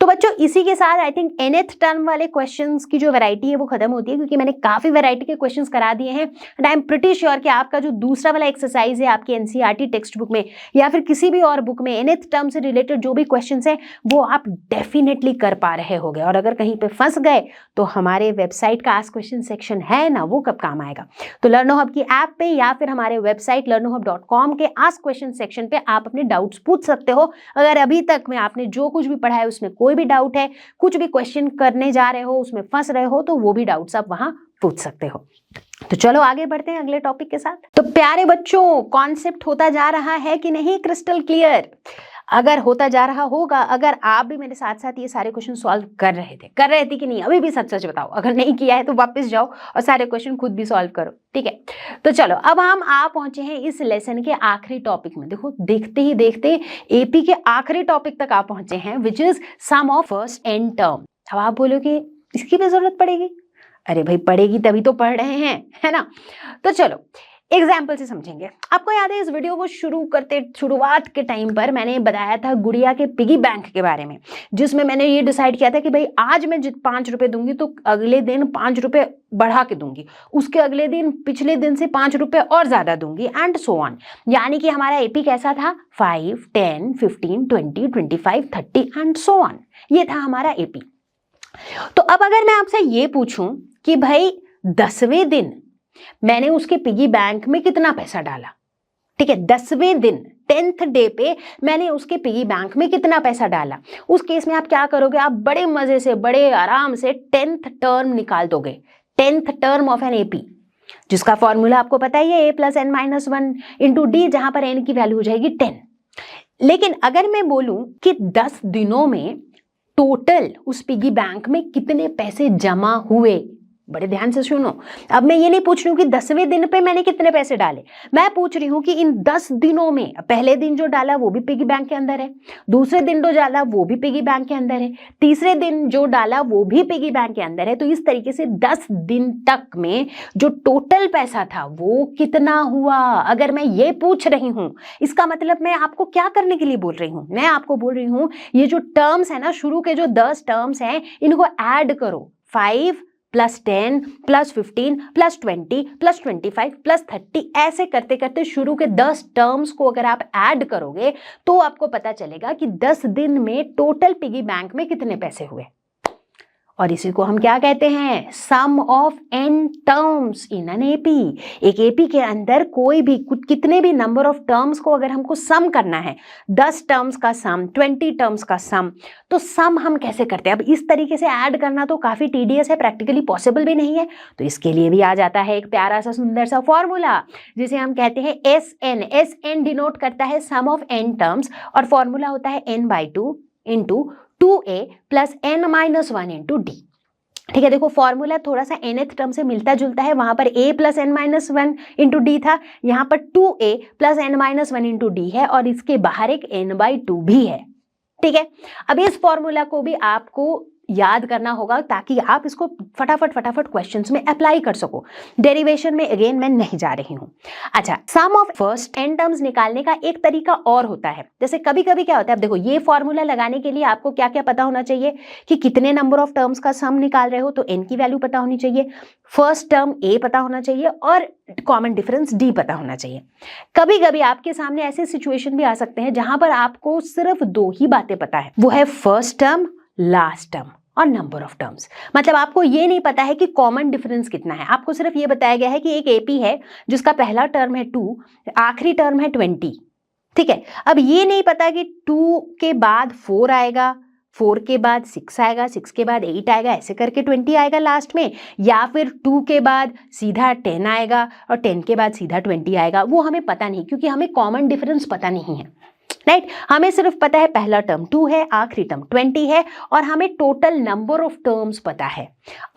तो बच्चों इसी के साथ आई थिंक nth टर्म वाले क्वेश्चंस की जो वैरायटी है वो खत्म होती है, क्योंकि मैंने काफी वैरायटी के क्वेश्चंस करा दिए हैं and I am pretty sure कि आपका जो दूसरा वाला एक्सरसाइज है आपकी एनसीईआरटी टेक्स्ट बुक में या फिर किसी भी और बुक में nth टर्म से रिलेटेड जो भी क्वेश्चंस है वो आप डेफिनेटली कर पा रहे होगे। और अगर कहीं पे फंस गए तो हमारे वेबसाइट का आस्क क्वेश्चन सेक्शन है, है ना वो कब काम आएगा। तो लर्नो हब की ऐप पे या फिर हमारे वेबसाइट learnohub.com के आस्क क्वेश्चन सेक्शन पे आप अपने डाउट्स पूछ सकते हो। अगर अभी तक में आपने जो कुछ भी पढ़ा है उसमें कोई भी डाउट है, कुछ भी क्वेश्चन करने जा रहे हो, उसमें फंस रहे हो, तो वो भी डाउट्स आप वहां पूछ सकते हो। तो चलो आगे बढ़ते हैं अगले टॉपिक के साथ। तो प्यारे बच्चों, कॉन्सेप्ट होता जा रहा है कि नहीं क्रिस्टल क्लियर? अगर होता जा रहा होगा, अगर आप भी मेरे साथ साथ ये सारे क्वेश्चन सॉल्व कर रहे थे कि नहीं, अभी भी सच सच बताओ। अगर नहीं किया है तो वापस जाओ और सारे क्वेश्चन खुद भी सॉल्व करो, ठीक है। तो चलो अब हम आ पहुंचे हैं इस लेसन के आखिरी टॉपिक में। देखो देखते ही देखते एपी के आखिरी टॉपिक तक आ पहुंचे हैं, which is sum of first and term. अब आप बोलोगे इसकी भी जरूरत पड़ेगी? अरे भाई पड़ेगी, तभी तो पढ़ रहे हैं, है ना। तो चलो एग्जाम्पल से समझेंगे। आपको याद है इस वीडियो को शुरुआत के टाइम पर मैंने बताया था गुड़िया के पिगी बैंक के बारे में, जिसमें मैंने ये डिसाइड किया था कि भाई आज मैं 5 रुपए दूंगी तो अगले दिन 5 रुपए बढ़ा के दूंगी, उसके अगले दिन पिछले दिन से 5 रुपए और ज्यादा दूंगी, एंड सो ऑन। यानी कि हमारा एपी कैसा था? 5, 10, 15, 20, 25, 30 एंड सो ऑन। ये था हमारा एपी। तो अब अगर मैं आपसे ये पूछूं कि भाई 10वें दिन मैंने उसके पिगी बैंक में कितना पैसा डाला, ठीक है, 10वें दिन 10th डे पे मैंने उसके पिगी बैंक में कितना पैसा डाला, उस केस में आप क्या करोगे? आप बड़े मजे से, बड़े आराम से 10th टर्म निकाल दोगे, 10th term of an AP, जिसका फॉर्मूला आपको पता ही है, a + n-1 इंटू डी, जहां पर n की वैल्यू हो जाएगी 10। लेकिन अगर मैं बोलूं कि 10 दिनों में टोटल उस पिगी बैंक में कितने पैसे जमा हुए, बड़े ध्यान से सुनो। अब मैं ये नहीं पूछ रही हूँ कि 10वें दिन पे मैंने कितने पैसे डाले, मैं पूछ रही हूँ कि इन 10 दिनों में पहले दिन जो डाला वो भी पिगी बैंक के अंदर है, दूसरे दिन जो डाला वो भी पिगी बैंक के अंदर है, तीसरे दिन जो डाला वो भी पिगी बैंक के अंदर है। तो इस तरीके से 10 दिन तक में जो टोटल पैसा था वो कितना हुआ, अगर मैं ये पूछ रही हूँ, इसका मतलब मैं आपको क्या करने के लिए बोल रही हूँ? मैं आपको बोल रही हूँ ये जो टर्म्स है ना, शुरू के जो 10 टर्म्स हैं, इनको ऐड करो। 5 + 10 + 15 + 20 + 25 + 30, ऐसे करते करते शुरू के 10 टर्म्स को अगर आप ऐड करोगे तो आपको पता चलेगा कि 10 दिन में टोटल पिगी बैंक में कितने पैसे हुए। और इसी को हम क्या कहते हैं? Sum of n terms in an AP. एक एपी के अंदर कोई भी कितने भी नंबर ऑफ टर्म्स को अगर हमको सम करना है, 10 टर्म्स का सम, 20 टर्म्स का सम, तो सम हम कैसे करते हैं? अब इस तरीके से ऐड करना तो काफी टीडियस है, प्रैक्टिकली पॉसिबल भी नहीं है। तो इसके लिए भी आ जाता है एक प्यारा सा सुंदर सा फॉर्मूला, जिसे हम कहते हैं SN। SN डिनोट करता है सम ऑफ n टर्म्स, और फॉर्मूला होता है n/2 into 2a + n-1 into D. ठीक है, देखो फॉर्मूला थोड़ा सा nth टर्म से मिलता जुलता है, वहां पर a + n-1 इंटू डी था, यहाँ पर 2a + n-1 इंटू डी है, और इसके बाहर एक n/2 भी है। ठीक है, अब इस फॉर्मूला को भी आपको याद करना होगा ताकि आप इसको फटाफट क्वेश्चंस में अप्लाई कर सको। डेरिवेशन में अगेन मैं नहीं जा रही हूं। अच्छा, सम ऑफ फर्स्ट n टर्म्स निकालने का एक तरीका और होता है। जैसे कभी कभी क्या होता है, अब देखो ये फॉर्मूला लगाने के लिए आपको क्या क्या पता होना चाहिए कि कितने नंबर ऑफ टर्म्स का सम निकाल रहे हो, तो n की वैल्यू पता होनी चाहिए, फर्स्ट टर्म a पता होना चाहिए, और कॉमन डिफरेंस d पता होना चाहिए। कभी कभी आपके सामने ऐसे सिचुएशन भी आ सकते हैं जहां पर आपको सिर्फ 2 ही बातें पता है, वो है फर्स्ट टर्म, लास्ट टर्म और नंबर ऑफ टर्म्स। मतलब आपको ये नहीं पता है कि कॉमन डिफरेंस कितना है, आपको सिर्फ ये बताया गया है कि एक एपी है जिसका पहला टर्म है 2, आखिरी टर्म है 20। ठीक है, अब ये नहीं पता कि 2 के बाद 4 आएगा, 4 के बाद 6 आएगा, 6 के बाद 8 आएगा, ऐसे करके 20 आएगा लास्ट में, या फिर 2 के बाद सीधा 10 आएगा और 10 के बाद सीधा 20 आएगा। वो हमें पता नहीं, क्योंकि हमें कॉमन डिफरेंस पता नहीं है। राइट, हमें सिर्फ पता है पहला टर्म 2 है, आखिरी टर्म 20 है, और हमें टोटल नंबर ऑफ टर्म्स पता है।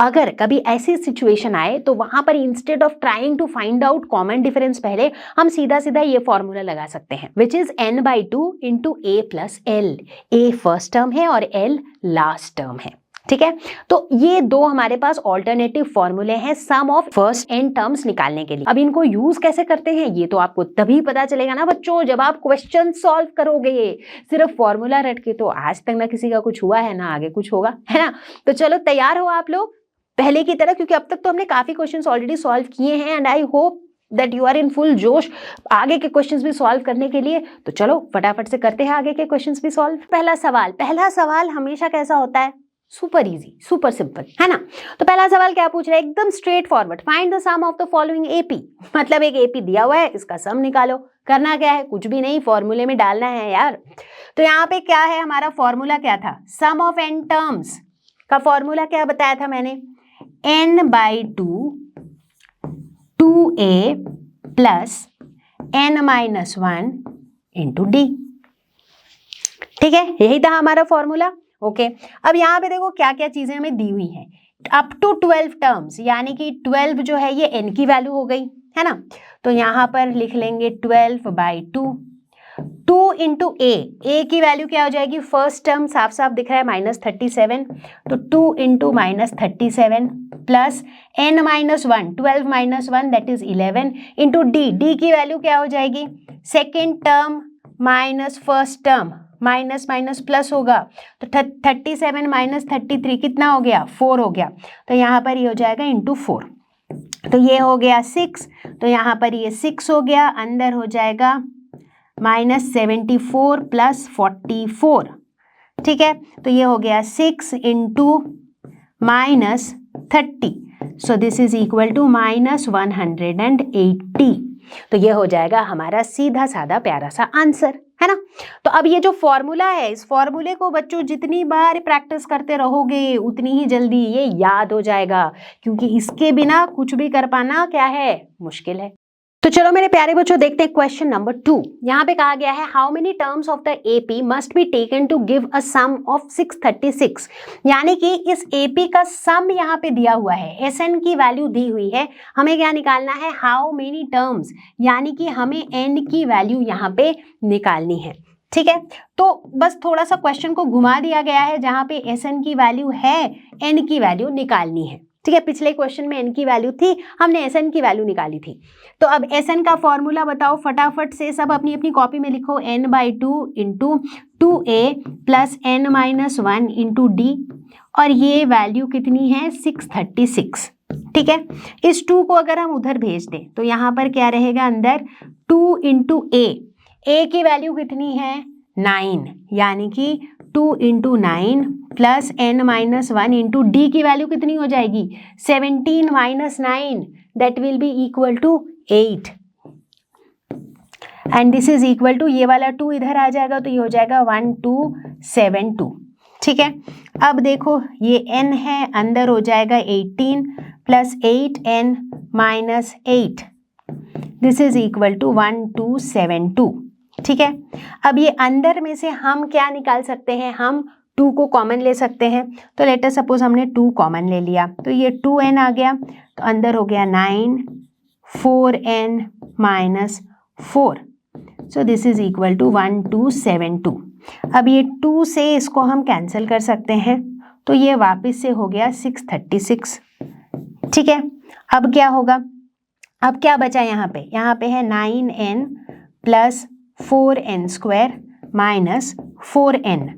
अगर कभी ऐसी सिचुएशन आए तो वहां पर instead of trying to find out common difference, पहले हम सीधा सीधा ये फॉर्मूला लगा सकते हैं, which is n/2 into a + l। a first term है और l लास्ट टर्म है। ठीक है, तो ये 2 हमारे पास ऑल्टरनेटिव फॉर्मूले हैं sum of first n terms निकालने के लिए। अब इनको यूज कैसे करते हैं ये तो आपको तभी पता चलेगा ना बच्चों, जब आप क्वेश्चन सॉल्व करोगे। सिर्फ फॉर्मूला रट के तो आज तक ना किसी का कुछ हुआ है ना आगे कुछ होगा, है ना। तो चलो तैयार हो आप लोग पहले की तरह, क्योंकि अब तक तो हमने काफी क्वेश्चन ऑलरेडी सॉल्व किए हैं, and I hope that you are in full जोश आगे के क्वेश्चंस भी सॉल्व करने के लिए। तो चलो फटाफट से करते हैं आगे के क्वेश्चंस भी सॉल्व। पहला सवाल हमेशा कैसा होता है, सुपर इजी, सुपर सिंपल, है ना। तो पहला सवाल क्या पूछ रहा है, एकदम straightforward, find the sum of the following AP, मतलब एक एपी दिया हुआ है, इसका सम निकालो। करना क्या है, कुछ भी नहीं, फॉर्मूले में डालना है यार। तो यहाँ पे क्या है, हमारा फॉर्मूला क्या था, सम ऑफ n टर्म्स का फॉर्मूला क्या बताया था मैंने, n/2 2a plus n-1 into D. ठीक है, यही था हमारा फॉर्मूला। ओके, अब यहाँ पे देखो क्या क्या चीजें हमें दी हुई हैं, अप टू 12 टर्म्स, यानी कि 12 जो है ये n की वैल्यू हो गई, है ना। तो यहाँ पर लिख लेंगे 12/2, 2 इंटू ए की वैल्यू क्या हो जाएगी, फर्स्ट टर्म साफ साफ दिख रहा है -37, तो 2 into -37 plus n-1, 12 - 1 that is 11 into D की वैल्यू क्या हो जाएगी, second term minus first term, minus minus plus होगा, तो 37 माइनस 33 कितना हो गया, 4 हो गया। तो यहाँ पर ये हो जाएगा इंटू 4, तो ये हो गया 6, तो यहाँ पर ये 6 हो गया, अंदर हो जाएगा -74 प्लस 44। ठीक है, तो ये हो गया 6 into -30, so this is equal to -180। तो ये हो जाएगा हमारा सीधा साधा प्यारा सा आंसर, है ना। तो अब ये जो फॉर्मूला है, इस फॉर्मूले को बच्चों जितनी बार प्रैक्टिस करते रहोगे उतनी ही जल्दी ये याद हो जाएगा, क्योंकि इसके बिना कुछ भी कर पाना क्या है, मुश्किल है। तो चलो मेरे प्यारे बच्चों देखते हैं क्वेश्चन नंबर 2। यहाँ पे कहा गया है how many terms of the AP must be taken to give a sum of 636, यानी कि इस एपी का सम यहाँ पे दिया हुआ है, एसएन की वैल्यू दी हुई है, हमें क्या निकालना है, हाउ मेनी टर्म्स, यानी कि हमें एन की वैल्यू यहाँ पे निकालनी है। ठीक है, तो बस थोड़ा सा क्वेश्चन को घुमा दिया गया है, जहाँ पे एसएन की वैल्यू है, एन की वैल्यू निकालनी है। ठीक है, पिछले क्वेश्चन में एन की वैल्यू थी, हमने एसएन की वैल्यू निकाली थी। तो अब एसएन का फॉर्मूला बताओ, फटाफट से सब अपनी अपनी कॉपी में लिखो, n/2 into 2a plus n-1 into D, और ये वैल्यू कितनी है, 636। ठीक है, इस 2 को अगर हम उधर भेज दें तो यहाँ पर क्या रहेगा, अंदर 2 इंटू ए की वैल्यू कितनी है, 9, यानी कि 2 into 9 plus n-1 into D की वैल्यू कितनी हो जाएगी, 17 - 9 that will be equal to 8, and this is equal to, ये वाला 2 इधर आ जाएगा तो ये हो जाएगा 1272। ठीक है, अब देखो ये n है, अंदर हो जाएगा 18 plus 8n minus 8, this is equal to 1272। ठीक है, अब ये अंदर में से हम क्या निकाल सकते हैं, हम 2 को कॉमन ले सकते हैं। तो लेट अस सपोज हमने 2 कॉमन ले लिया, तो ये 2n आ गया, तो अंदर हो गया 9, 4n minus 4, so this is equal to 1272। अब ये 2 से इसको हम कैंसिल कर सकते हैं, तो ये वापस से हो गया 636। ठीक है, अब क्या होगा, अब क्या बचा यहाँ पे है 9n plus 4n square minus 4n,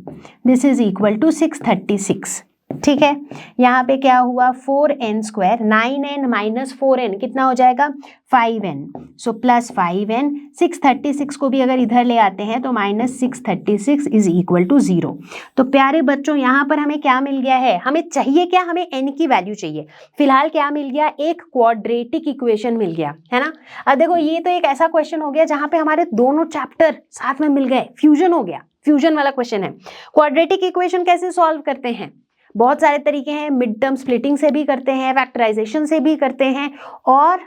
this is equal to 636। ठीक है, यहाँ पे क्या हुआ, 4n square, 9n minus 4n कितना हो जाएगा, 5n, सो प्लस 5n, 636 को भी अगर इधर ले आते हैं तो माइनस 636 इज इक्वल टू 0। तो प्यारे बच्चों यहाँ पर हमें क्या मिल गया है, हमें चाहिए क्या, हमें n की वैल्यू चाहिए। फिलहाल क्या मिल गया, एक क्वाड्रेटिक इक्वेशन मिल गया, है ना। अब देखो ये तो एक ऐसा क्वेश्चन हो गया जहाँ पे हमारे दोनों चैप्टर साथ में मिल गए, फ्यूजन हो गया, फ्यूजन वाला क्वेश्चन है। क्वाड्रेटिक इक्वेशन कैसे सॉल्व करते हैं, बहुत सारे तरीके हैं, मिड टर्म स्प्लिटिंग से भी करते हैं, फैक्टराइजेशन से भी करते हैं, और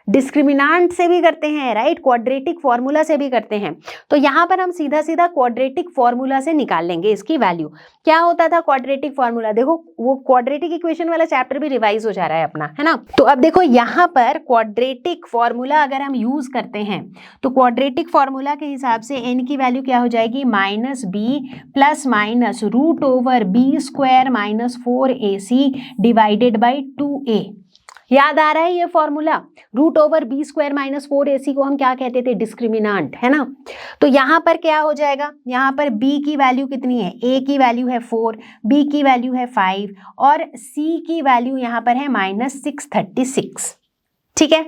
डिस्क्रिमिनांट से भी करते हैं, राइट, क्वाड्रेटिक फॉर्मूला से भी करते हैं। तो यहाँ पर हम सीधा सीधा क्वाड्रेटिक फॉर्मूला से निकाल लेंगे इसकी वैल्यू। क्या होता था क्वाड्रेटिक फॉर्मूला, देखो वो क्वाड्रेटिक इक्वेशन वाला चैप्टर भी रिवाइज हो जा रहा है अपना, है ना। तो अब देखो यहाँ पर क्वाड्रेटिक फॉर्मूला अगर हम यूज करते हैं तो क्वाड्रेटिक फॉर्मूला के हिसाब से n की वैल्यू क्या हो जाएगी, -b plus minus √b² minus 4ac divided by 2a। याद आ रहा है ये फॉर्मूला, √b² माइनस 4ac को हम क्या कहते थे, डिस्क्रिमिनांट, है ना। तो यहाँ पर क्या हो जाएगा, यहाँ पर b की वैल्यू कितनी है, a की वैल्यू है 4, b की वैल्यू है 5 और c की वैल्यू यहाँ पर है -636। ठीक है,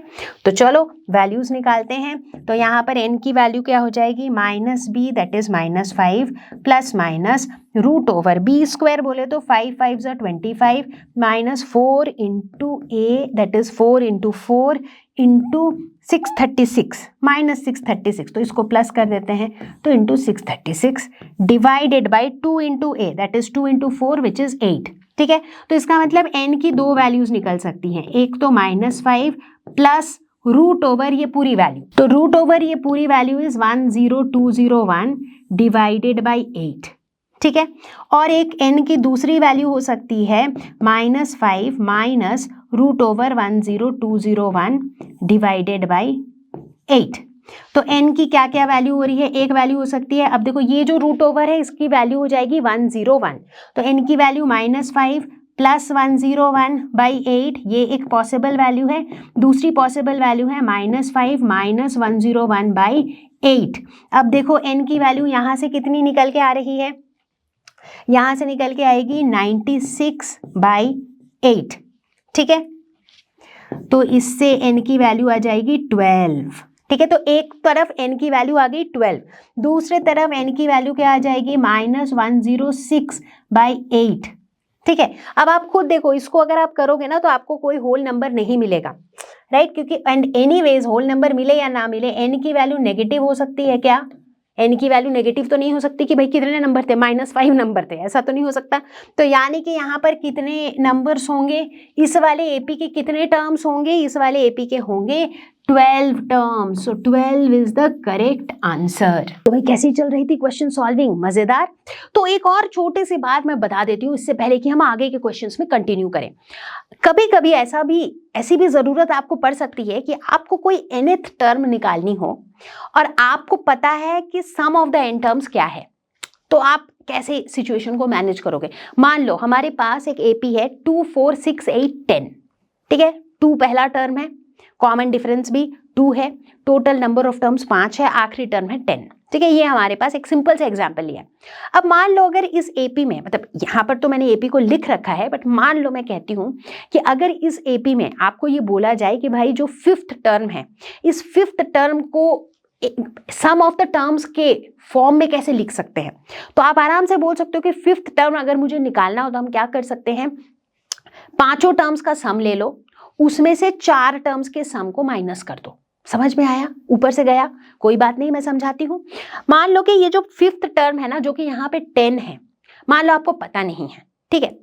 तो चलो वैल्यूज निकालते हैं। तो यहाँ पर n की वैल्यू क्या हो जाएगी, -b that is -5 plus minus root over b square बोले तो 5 5 ज़ा 25 -4 into a that is 4 into 4 into 636 -636, तो इसको प्लस कर देते हैं तो into 636 divided by 2 into a that is 2 into 4 which is 8। ठीक है, तो इसका मतलब n की दो वैल्यूज निकल सकती हैं, एक तो -5 प्लस रूट ओवर ये पूरी वैल्यू, तो रूट ओवर ये पूरी वैल्यू इज 10201 डिवाइडेड बाई 8। ठीक है, और एक n की दूसरी वैल्यू हो सकती है -5 minus root over 10201 divided by 8। तो n की क्या क्या वैल्यू हो रही है, एक वैल्यू हो सकती है, अब देखो ये जो रूट ओवर है इसकी वैल्यू हो जाएगी 101, तो n की वैल्यू -5 प्लस 101 बाई 8, ये एक पॉसिबल वैल्यू है। दूसरी पॉसिबल वैल्यू है -5 माइनस 101 बाई 8। अब देखो n की वैल्यू यहाँ से कितनी निकल के आ रही है, यहाँ से निकल के आएगी 96 बाई 8। ठीक है, तो इससे n की वैल्यू आ जाएगी 12। ठीक है, तो एक तरफ n की वैल्यू आ गई 12, दूसरे तरफ n की वैल्यू क्या आ जाएगी -106 बाई 8। ठीक है, अब आप खुद देखो, इसको अगर आप करोगे ना तो आपको कोई होल नंबर नहीं मिलेगा, राइट, क्योंकि एंड एनीवेज होल नंबर मिले या ना मिले n की वैल्यू नेगेटिव हो सकती है क्या, n की वैल्यू नेगेटिव तो नहीं हो सकती कि भाई कितने नंबर थे, -5 नंबर थे, ऐसा तो नहीं हो सकता। तो यानी कि यहाँ पर कितने नंबर्स होंगे, इस वाले एपी के कितने टर्म्स होंगे, इस वाले एपी के होंगे 12 terms, so 12 is the correct answer. तो भाई कैसी चल रही थी क्वेश्चन सॉल्विंग, मजेदार। तो एक और छोटी सी बात मैं बता देती हूँ इससे पहले कि हम आगे के क्वेश्चंस में कंटिन्यू करें। कभी कभी ऐसी भी जरूरत आपको पड़ सकती है कि आपको कोई nth टर्म निकालनी हो और आपको पता है कि sum of the n terms क्या है, तो आप कैसे सिचुएशन को मैनेज करोगे। मान लो हमारे पास एक एपी है 2 4 6 8 10। ठीक है, 2 पहला टर्म है, कॉमन डिफरेंस भी 2 है, टोटल नंबर ऑफ टर्म्स 5 है, आखिरी टर्म है 10। ठीक है, ये हमारे पास एक सिंपल सा एग्जांपल लिया। अब मान लो अगर इस एपी में, मतलब यहाँ पर तो मैंने एपी को लिख रखा है, बट मान लो मैं कहती हूँ कि अगर इस एपी में आपको ये बोला जाए कि भाई जो 5th टर्म है, इस 5th टर्म को सम ऑफ द टर्म्स के फॉर्म में कैसे लिख सकते हैं, तो आप आराम से बोल सकते हो कि 5th टर्म अगर मुझे निकालना हो तो हम क्या कर सकते हैं, पांचों टर्म्स का सम ले लो, उसमें से 4 टर्म्स के सम को माइनस कर दो। समझ में आया, ऊपर से गया, कोई बात नहीं, मैं समझाती हूँ। मान लो कि ये जो 5th टर्म है ना, जो कि यहाँ पे 10 है, मान लो आपको पता नहीं है, ठीक है,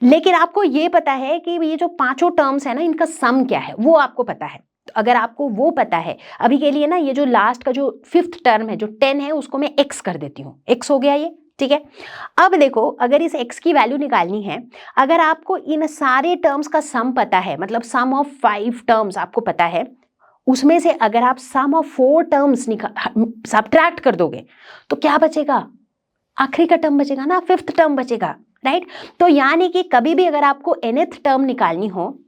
लेकिन आपको ये पता है कि ये जो पांचों टर्म्स है ना, इनका सम क्या है वो आपको पता है। तो अगर आपको वो पता है, अभी के लिए ना ये जो लास्ट का जो 5th टर्म है जो 10 है उसको मैं x कर देती हूँ, x हो गया ये। ठीक है, अब देखो अगर इस x की वैल्यू निकालनी है, अगर आपको इन सारे टर्म्स का सम पता है, मतलब सम ऑफ 5 टर्म्स आपको पता है, उसमें से अगर आप सम ऑफ 4 टर्म्स सब्ट्रैक्ट कर दोगे तो क्या बचेगा, आखिरी का टर्म बचेगा ना, 5th टर्म बचेगा, राइट। तो यानी कि कभी भी अगर आपको nth टर्म निकालनी हो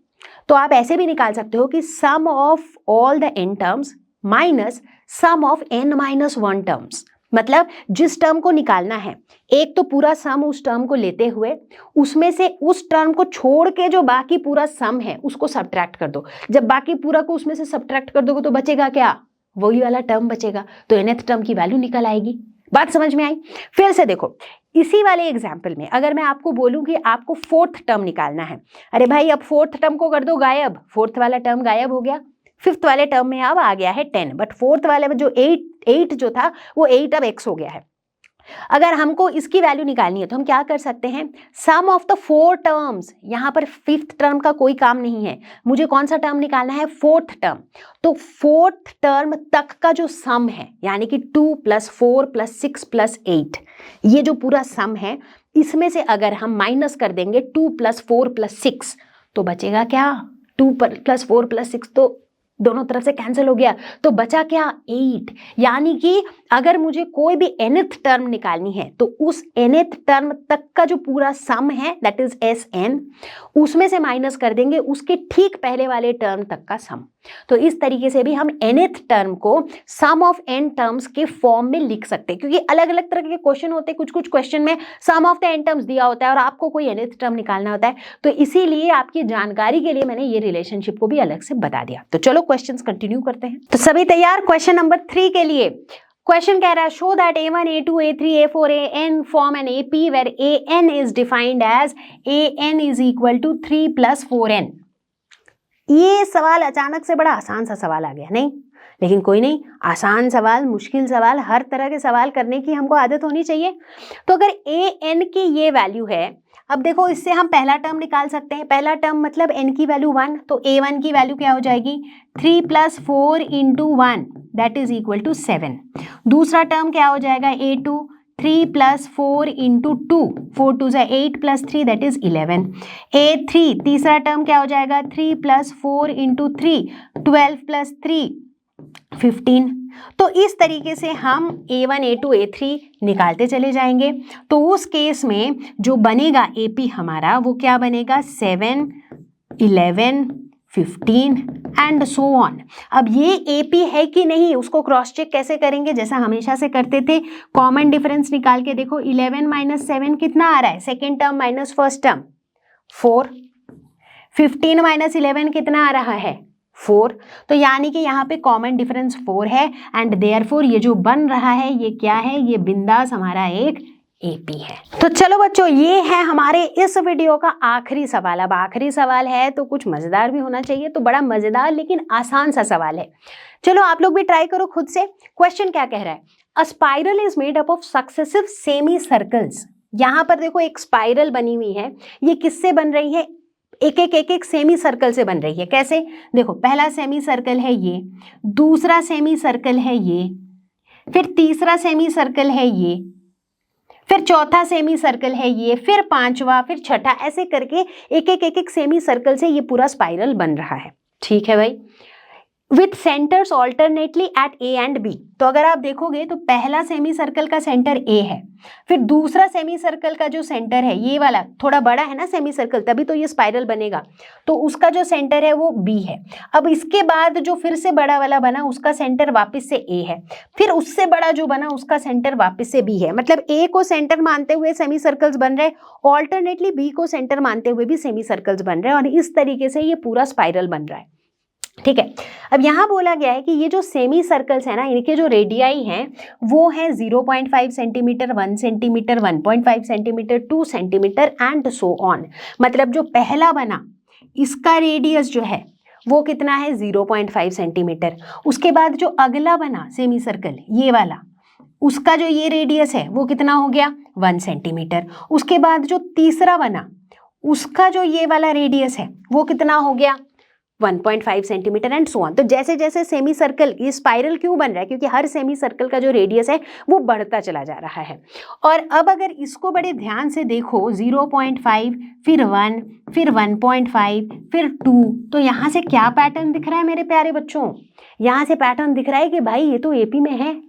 तो आप ऐसे भी निकाल सकते हो कि sum of all the n terms minus sum of n-1 terms. मतलब जिस टर्म को निकालना है, एक तो पूरा सम उस टर्म को लेते हुए उसमें से उस टर्म को छोड़ के जो बाकी पूरा सम है उसको सब्ट्रैक्ट कर दो। जब बाकी पूरा को उसमें से सब्ट्रैक्ट कर दोगे तो बचेगा क्या, वही वाला टर्म बचेगा, तो nth टर्म की वैल्यू निकल आएगी। बात समझ में आई। फिर से देखो, इसी वाले एग्जाम्पल में अगर मैं आपको बोलूं कि आपको 4th टर्म निकालना है, अरे भाई अब 4th टर्म को कर दो गायब, 4th वाला टर्म गायब हो गया, 5th वाले टर्म में अब आ गया है 10, बट 4th वाले में जो 8 जो था वो 8 अब x हो गया है। अगर हमको इसकी वैल्यू निकालनी है तो हम क्या कर सकते हैं, सम ऑफ द 4 टर्म्स, यहाँ पर 5th टर्म का कोई काम नहीं है, मुझे कौन सा टर्म निकालना है, 4th टर्म। तो 4th टर्म तक का जो सम है, यानी कि 2 + 4 + 6 + 8, ये जो पूरा सम है, इसमें से अगर हम माइनस कर देंगे 2 + 4 + 6 तो बचेगा क्या, 2 + 4 + 6 तो दोनों तरफ से कैंसिल हो गया, तो बचा क्या, 8। यानी कि अगर मुझे कोई भी nth टर्म निकालनी है तो उस nth टर्म तक का जो पूरा सम है दैट इज Sn, उसमें से माइनस कर देंगे उसके ठीक पहले वाले टर्म तक का सम। तो इस तरीके से भी हम nth टर्म को सम ऑफ n टर्म्स के फॉर्म में लिख सकते हैं, क्योंकि अलग अलग तरह के क्वेश्चन होते हैं। कुछ कुछ क्वेश्चन में सम ऑफ द n टर्म्स दिया होता है और आपको कोई nth टर्म निकालना होता है। तो इसीलिए आपकी जानकारी के लिए मैंने ये रिलेशनशिप को भी अलग से बता दिया। तो चलो क्वेश्चंस कंटिन्यू करते हैं। तो सभी तैयार क्वेश्चन नंबर 3 के लिए। क्वेश्चन कह रहा है show that a1 a2 a3 a4 an form an AP where an is defined as an is equal to 3 plus 4n। ये सवाल अचानक से बड़ा आसान सा सवाल आ गया, नहीं? लेकिन कोई नहीं, आसान सवाल, मुश्किल सवाल, हर तरह के सवाल करने की हमको आदत होनी चाहिए। तो अगर an की ये वैल्यू है, अब देखो इससे हम पहला टर्म निकाल सकते हैं। पहला टर्म मतलब n की वैल्यू 1, तो a1 की वैल्यू क्या हो जाएगी 3 plus 4 into 1 that is equal to 7। दूसरा टर्म क्या हो जाएगा a2 3 plus 4 into 2, 4 2 is 8 plus 3 that is 11। a3 तीसरा टर्म क्या हो जाएगा 3 plus 4 into 3 12 plus 3 15। तो इस तरीके से हम a1 a2 a3 निकालते चले जाएंगे। तो उस केस में जो बनेगा AP हमारा वो क्या बनेगा 7 11 15 एंड सो ऑन। अब ये AP है कि नहीं उसको क्रॉस चेक कैसे करेंगे, जैसा हमेशा से करते थे, कॉमन डिफरेंस निकाल के देखो 11 माइनस 7 कितना आ रहा है, second term minus first term 4। 15 minus 11 कितना आ रहा है 4। तो यानी कि यहाँ पे कॉमन डिफरेंस 4 है एंड देयरफॉर ये जो बन रहा है ये क्या है, ये बिंदास हमारा एक AP है। तो चलो बच्चों, ये है हमारे इस वीडियो का आखिरी सवाल। अब आखिरी सवाल है तो कुछ मजेदार भी होना चाहिए, तो बड़ा मजेदार लेकिन आसान सा सवाल है। चलो आप लोग भी ट्राई करो खुद से। क्वेश्चन क्या कह रहा है, अ spiral is made up of successive semi circles. यहाँ पर देखो एक स्पाइरल बनी हुई है, ये किससे बन रही है, एक सेमी सर्कल से बन रही है। कैसे, देखो पहला सेमी सर्कल है ये, दूसरा सेमी सर्कल है ये, फिर तीसरा सेमी सर्कल है ये, फिर चौथा सेमी सर्कल है ये, फिर पांचवा, फिर छठा, ऐसे करके एक सेमी सर्कल से ये पूरा स्पाइरल बन रहा है। ठीक है भाई, with centres alternately at A and B. तो अगर आप देखोगे तो पहला सेमी सर्कल का सेंटर ए है, फिर दूसरा सेमी सर्कल का जो सेंटर है ये वाला थोड़ा बड़ा है ना सेमी सर्कल, तभी तो ये स्पाइरल बनेगा, तो उसका जो सेंटर है वो बी है। अब इसके बाद जो फिर से बड़ा वाला बना उसका सेंटर वापस से ए है, फिर उससे बड़ा जो बना उसका सेंटर वापस से बी है। मतलब ए को सेंटर मानते हुए सेमी सर्कल्स बन रहे, ऑल्टरनेटली बी को सेंटर मानते हुए भी सेमी सर्कल्स बन रहे हैं, और इस तरीके से ये पूरा स्पाइरल बन रहा है। ठीक है, अब यहाँ बोला गया है कि ये जो सेमी सर्कल्स है ना, इनके जो रेडियाई हैं वो है 0.5 centimetre, 1 centimetre, 1.5 centimetre, 2 centimetre and so on. मतलब जो पहला बना इसका रेडियस जो है वो कितना है 0.5 सेंटीमीटर। उसके बाद जो अगला बना सेमी सर्कल ये वाला, उसका जो ये रेडियस है वो कितना हो गया 1 सेंटीमीटर। उसके बाद जो तीसरा बना उसका जो ये वाला रेडियस है वो कितना हो गया 1.5 सेंटीमीटर एंड सो ऑन। तो जैसे जैसे सेमी सर्कल, ये स्पाइरल क्यों बन रहा है, क्योंकि हर सेमी सर्कल का जो रेडियस है वो बढ़ता चला जा रहा है। और अब अगर इसको बड़े ध्यान से देखो 0.5 फिर 1 फिर 1.5 फिर 2, तो यहाँ से क्या पैटर्न दिख रहा है मेरे प्यारे बच्चों, यहाँ से पैटर्न दिख रहा है कि भाई ये तो एपी में है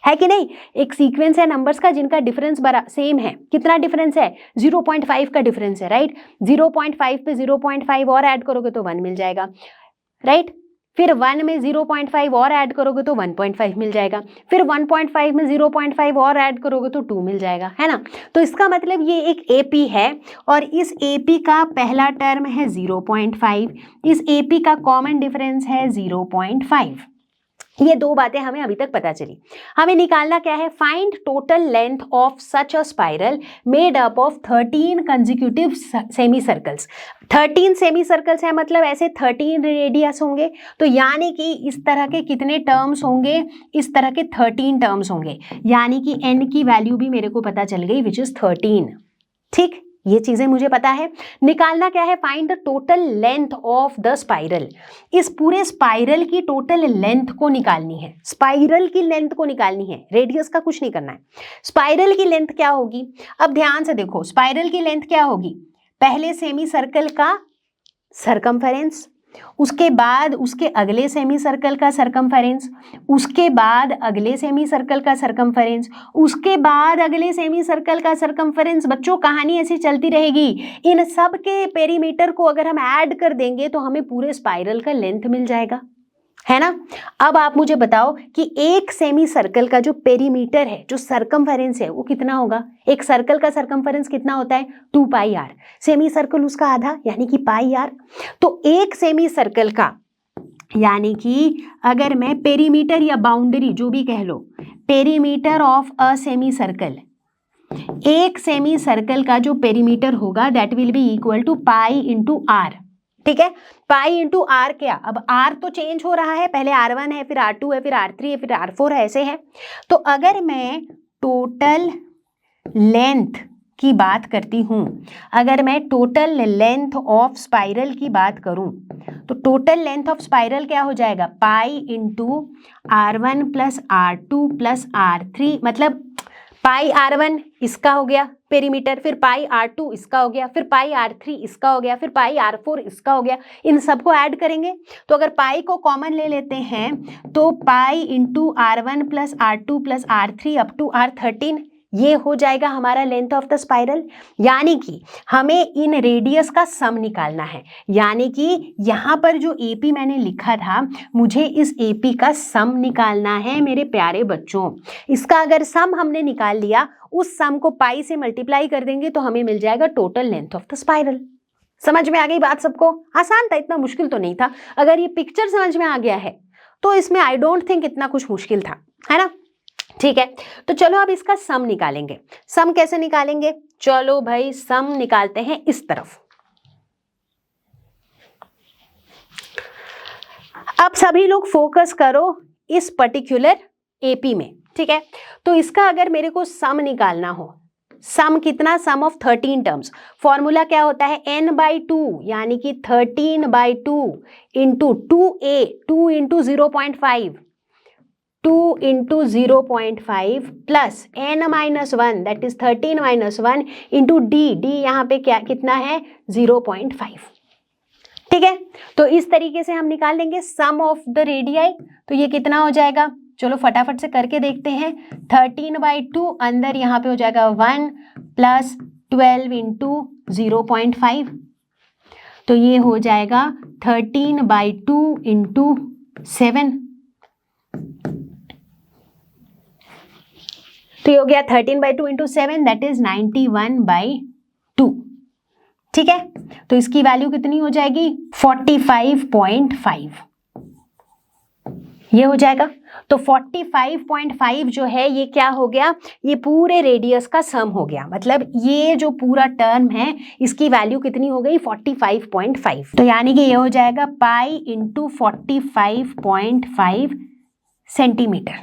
कि नहीं। एक सीक्वेंस है नंबर्स का जिनका डिफरेंस बड़ा सेम है। कितना डिफरेंस है 0.5 का डिफरेंस है, राइट। 0.5 पे 0.5 और ऐड करोगे तो 1 मिल जाएगा, राइट। फिर 1 में 0.5 और ऐड करोगे तो 1.5 मिल जाएगा, फिर 1.5 में 0.5 और ऐड करोगे तो 2 मिल जाएगा, है ना। तो इसका मतलब ये एक AP है और इस AP का पहला टर्म है 0.5, इस AP का कॉमन डिफरेंस है 0.5। ये दो बातें हमें अभी तक पता चली। हमें निकालना क्या है, find total length of such a spiral made up of 13 consecutive semi circles. 13 semi circles है, मतलब ऐसे 13 रेडियस होंगे, तो यानी कि इस तरह के कितने टर्म्स होंगे, इस तरह के 13 टर्म्स होंगे, यानी कि n की वैल्यू भी मेरे को पता चल गई विच इज 13। ठीक, ये चीजें मुझे पता है। निकालना क्या है, find the total length of the spiral. इस पूरे स्पाइरल की टोटल लेंथ को निकालनी है, स्पाइरल की लेंथ को निकालनी है, रेडियस का कुछ नहीं करना है। स्पाइरल की लेंथ क्या होगी, अब ध्यान से देखो, स्पाइरल की लेंथ क्या होगी, पहले सेमी सर्कल का सरकमफेरेंस, उसके बाद उसके अगले सेमी सर्कल का सरकमफेरेंस, उसके बाद अगले सेमी सर्कल का सरकमफेरेंस, उसके बाद अगले सेमी सर्कल का सरकमफेरेंस। बच्चों कहानी ऐसी चलती रहेगी। इन सब के पेरीमीटर को अगर हम ऐड कर देंगे तो हमें पूरे स्पाइरल का लेंथ मिल जाएगा। है ना। अब आप मुझे बताओ कि एक सेमी सर्कल का जो पेरीमीटर है, जो सरकमफेरेंस है, वो कितना होगा। एक सर्कल का सरकमफेरेंस कितना होता है, 2 पाई आर। सेमी सर्कल उसका आधा यानी कि पाई आर। तो एक सेमी सर्कल का यानी कि अगर मैं पेरीमीटर या बाउंड्री जो भी कह लो, perimeter of a semi circle, एक सेमी सर्कल का जो पेरीमीटर होगा that will be equal to pi into R. ठीक है, पाई इंटू आर क्या, अब आर तो चेंज हो रहा है, पहले R1 है, फिर R2 है, फिर R3 है, फिर R4 है, ऐसे है। तो अगर मैं टोटल लेंथ की बात करती हूं, अगर मैं टोटल लेंथ ऑफ स्पाइरल की बात करूं, तो टोटल लेंथ ऑफ स्पाइरल क्या हो जाएगा, पाई into R1 plus R2 plus R3, मतलब पाई R1 इसका हो गया पेरीमीटर, फिर पाई R2 इसका हो गया, फिर पाई R3 इसका हो गया, फिर पाई R4 इसका हो गया। इन सबको ऐड करेंगे तो अगर पाई को कॉमन ले लेते हैं तो pi into R1 plus R2 plus R3 up to R13, ये हो जाएगा हमारा लेंथ ऑफ द स्पाइरल। यानी कि हमें इन रेडियस का सम निकालना है, यानी कि यहाँ पर जो AP मैंने लिखा था, मुझे इस AP का सम निकालना है मेरे प्यारे बच्चों। इसका अगर सम हमने निकाल लिया, उस सम को पाई से मल्टीप्लाई कर देंगे तो हमें मिल जाएगा total length of the spiral. समझ में आ गई बात सबको, आसान था, इतना मुश्किल तो नहीं था। अगर ये पिक्चर समझ में आ गया है तो इसमें आई डोंट थिंक इतना कुछ मुश्किल था, है ना। ठीक है, तो चलो अब इसका सम निकालेंगे। सम कैसे निकालेंगे, चलो भाई सम निकालते हैं इस तरफ। अब सभी लोग फोकस करो इस पर्टिकुलर AP में। ठीक है, तो इसका अगर मेरे को सम निकालना हो, सम कितना, सम ऑफ 13 टर्म्स। फॉर्मूला क्या होता है, n/2 यानी कि 13/2 into 2a, 2 into 0.5, 2 into 0.5 plus n-1 that is 13-1 into d यहाँ पे क्या कितना है 0.5। ठीक है, तो इस तरीके से हम निकाल लेंगे सम ऑफ द रेडियाई। तो ये कितना हो जाएगा, चलो फटाफट से करके देखते हैं। 13/2 अंदर यहाँ पे हो जाएगा 1 प्लस 12 इंटू 0.5, तो ये हो जाएगा 13/2 इंटू 7, तो ये हो गया 13/2 इंटू 7 दैट इज 91/2। ठीक है, तो इसकी वैल्यू कितनी हो जाएगी 45.5, ये हो जाएगा। तो 45.5 जो है ये क्या हो गया, ये पूरे रेडियस का सम हो गया, मतलब ये जो पूरा टर्म है इसकी वैल्यू कितनी हो गई 45.5। तो यानी कि ये हो जाएगा पाई इंटू 45.5 सेंटीमीटर।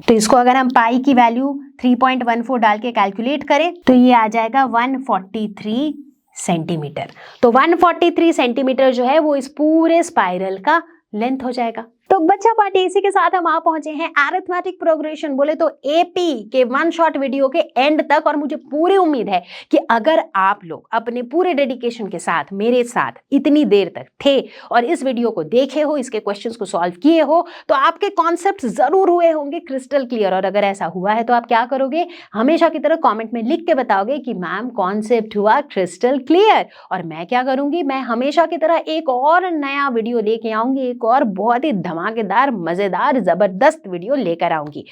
तो इसको अगर हम पाई की वैल्यू 3.14 डाल के कैलकुलेट करें तो ये आ जाएगा 143 सेंटीमीटर। तो 143 सेंटीमीटर जो है वो इस पूरे स्पाइरल का लेंथ हो जाएगा। तो बच्चा पार्टी, इसी के साथ हम आ पहुंचे हैं अरिथमेटिक प्रोग्रेशन बोले तो AP के वन शॉट वीडियो के एंड तक। और मुझे पूरी उम्मीद है कि अगर आप लोग अपने पूरे डेडिकेशन के साथ मेरे साथ इतनी देर तक थे और इस वीडियो को देखे हो, इसके क्वेश्चंस को सॉल्व किए हो, तो आपके कॉन्सेप्ट जरूर हुए होंगे क्रिस्टल क्लियर। और अगर ऐसा हुआ है तो आप क्या करोगे, हमेशा की तरह कॉमेंट में लिख के बताओगे कि मैम कॉन्सेप्ट हुआ क्रिस्टल क्लियर। और मैं क्या करूंगी, मैं हमेशा की तरह एक और नया वीडियो लेके आऊंगी, एक और बहुत ही धमाकेदार मजेदार जबरदस्त वीडियो लेकर आऊंगी।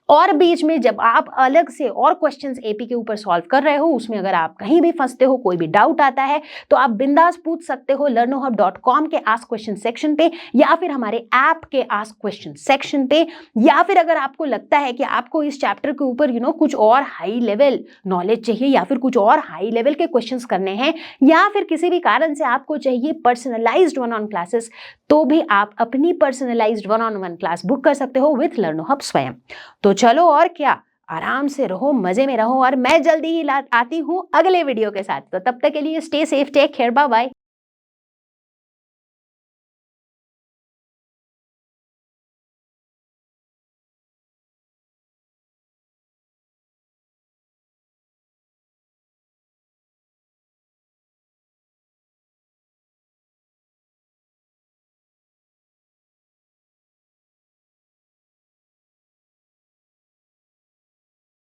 और बीच में जब आप अलग से और क्वेश्चंस AP के ऊपर सॉल्व कर रहे हो, उसमें अगर आप कहीं भी फंसते हो, कोई भी डाउट आता है, तो आप बिंदास पूछ सकते हो learnohub.com के आस्क क्वेश्चन सेक्शन पे, या फिर हमारे ऐप के आस्क क्वेश्चन सेक्शन पे। या फिर अगर आपको लगता है कि आपको इस चैप्टर के ऊपर कुछ और हाई लेवल नॉलेज चाहिए, या फिर कुछ और हाई लेवल के क्वेश्चंस करने हैं, या फिर किसी भी कारण से आपको चाहिए पर्सनलाइज्ड वन-ऑन क्लासेस, तो भी आप अपनी पर्सनलाइज्ड वन-ऑन-वन क्लास बुक कर सकते हो विथ लर्नोहब स्वयं। तो चलो और क्या, आराम से रहो, मजे में रहो, और मैं जल्दी ही आती हूँ अगले वीडियो के साथ। तो तब तक के लिए stay safe, take care, bye bye.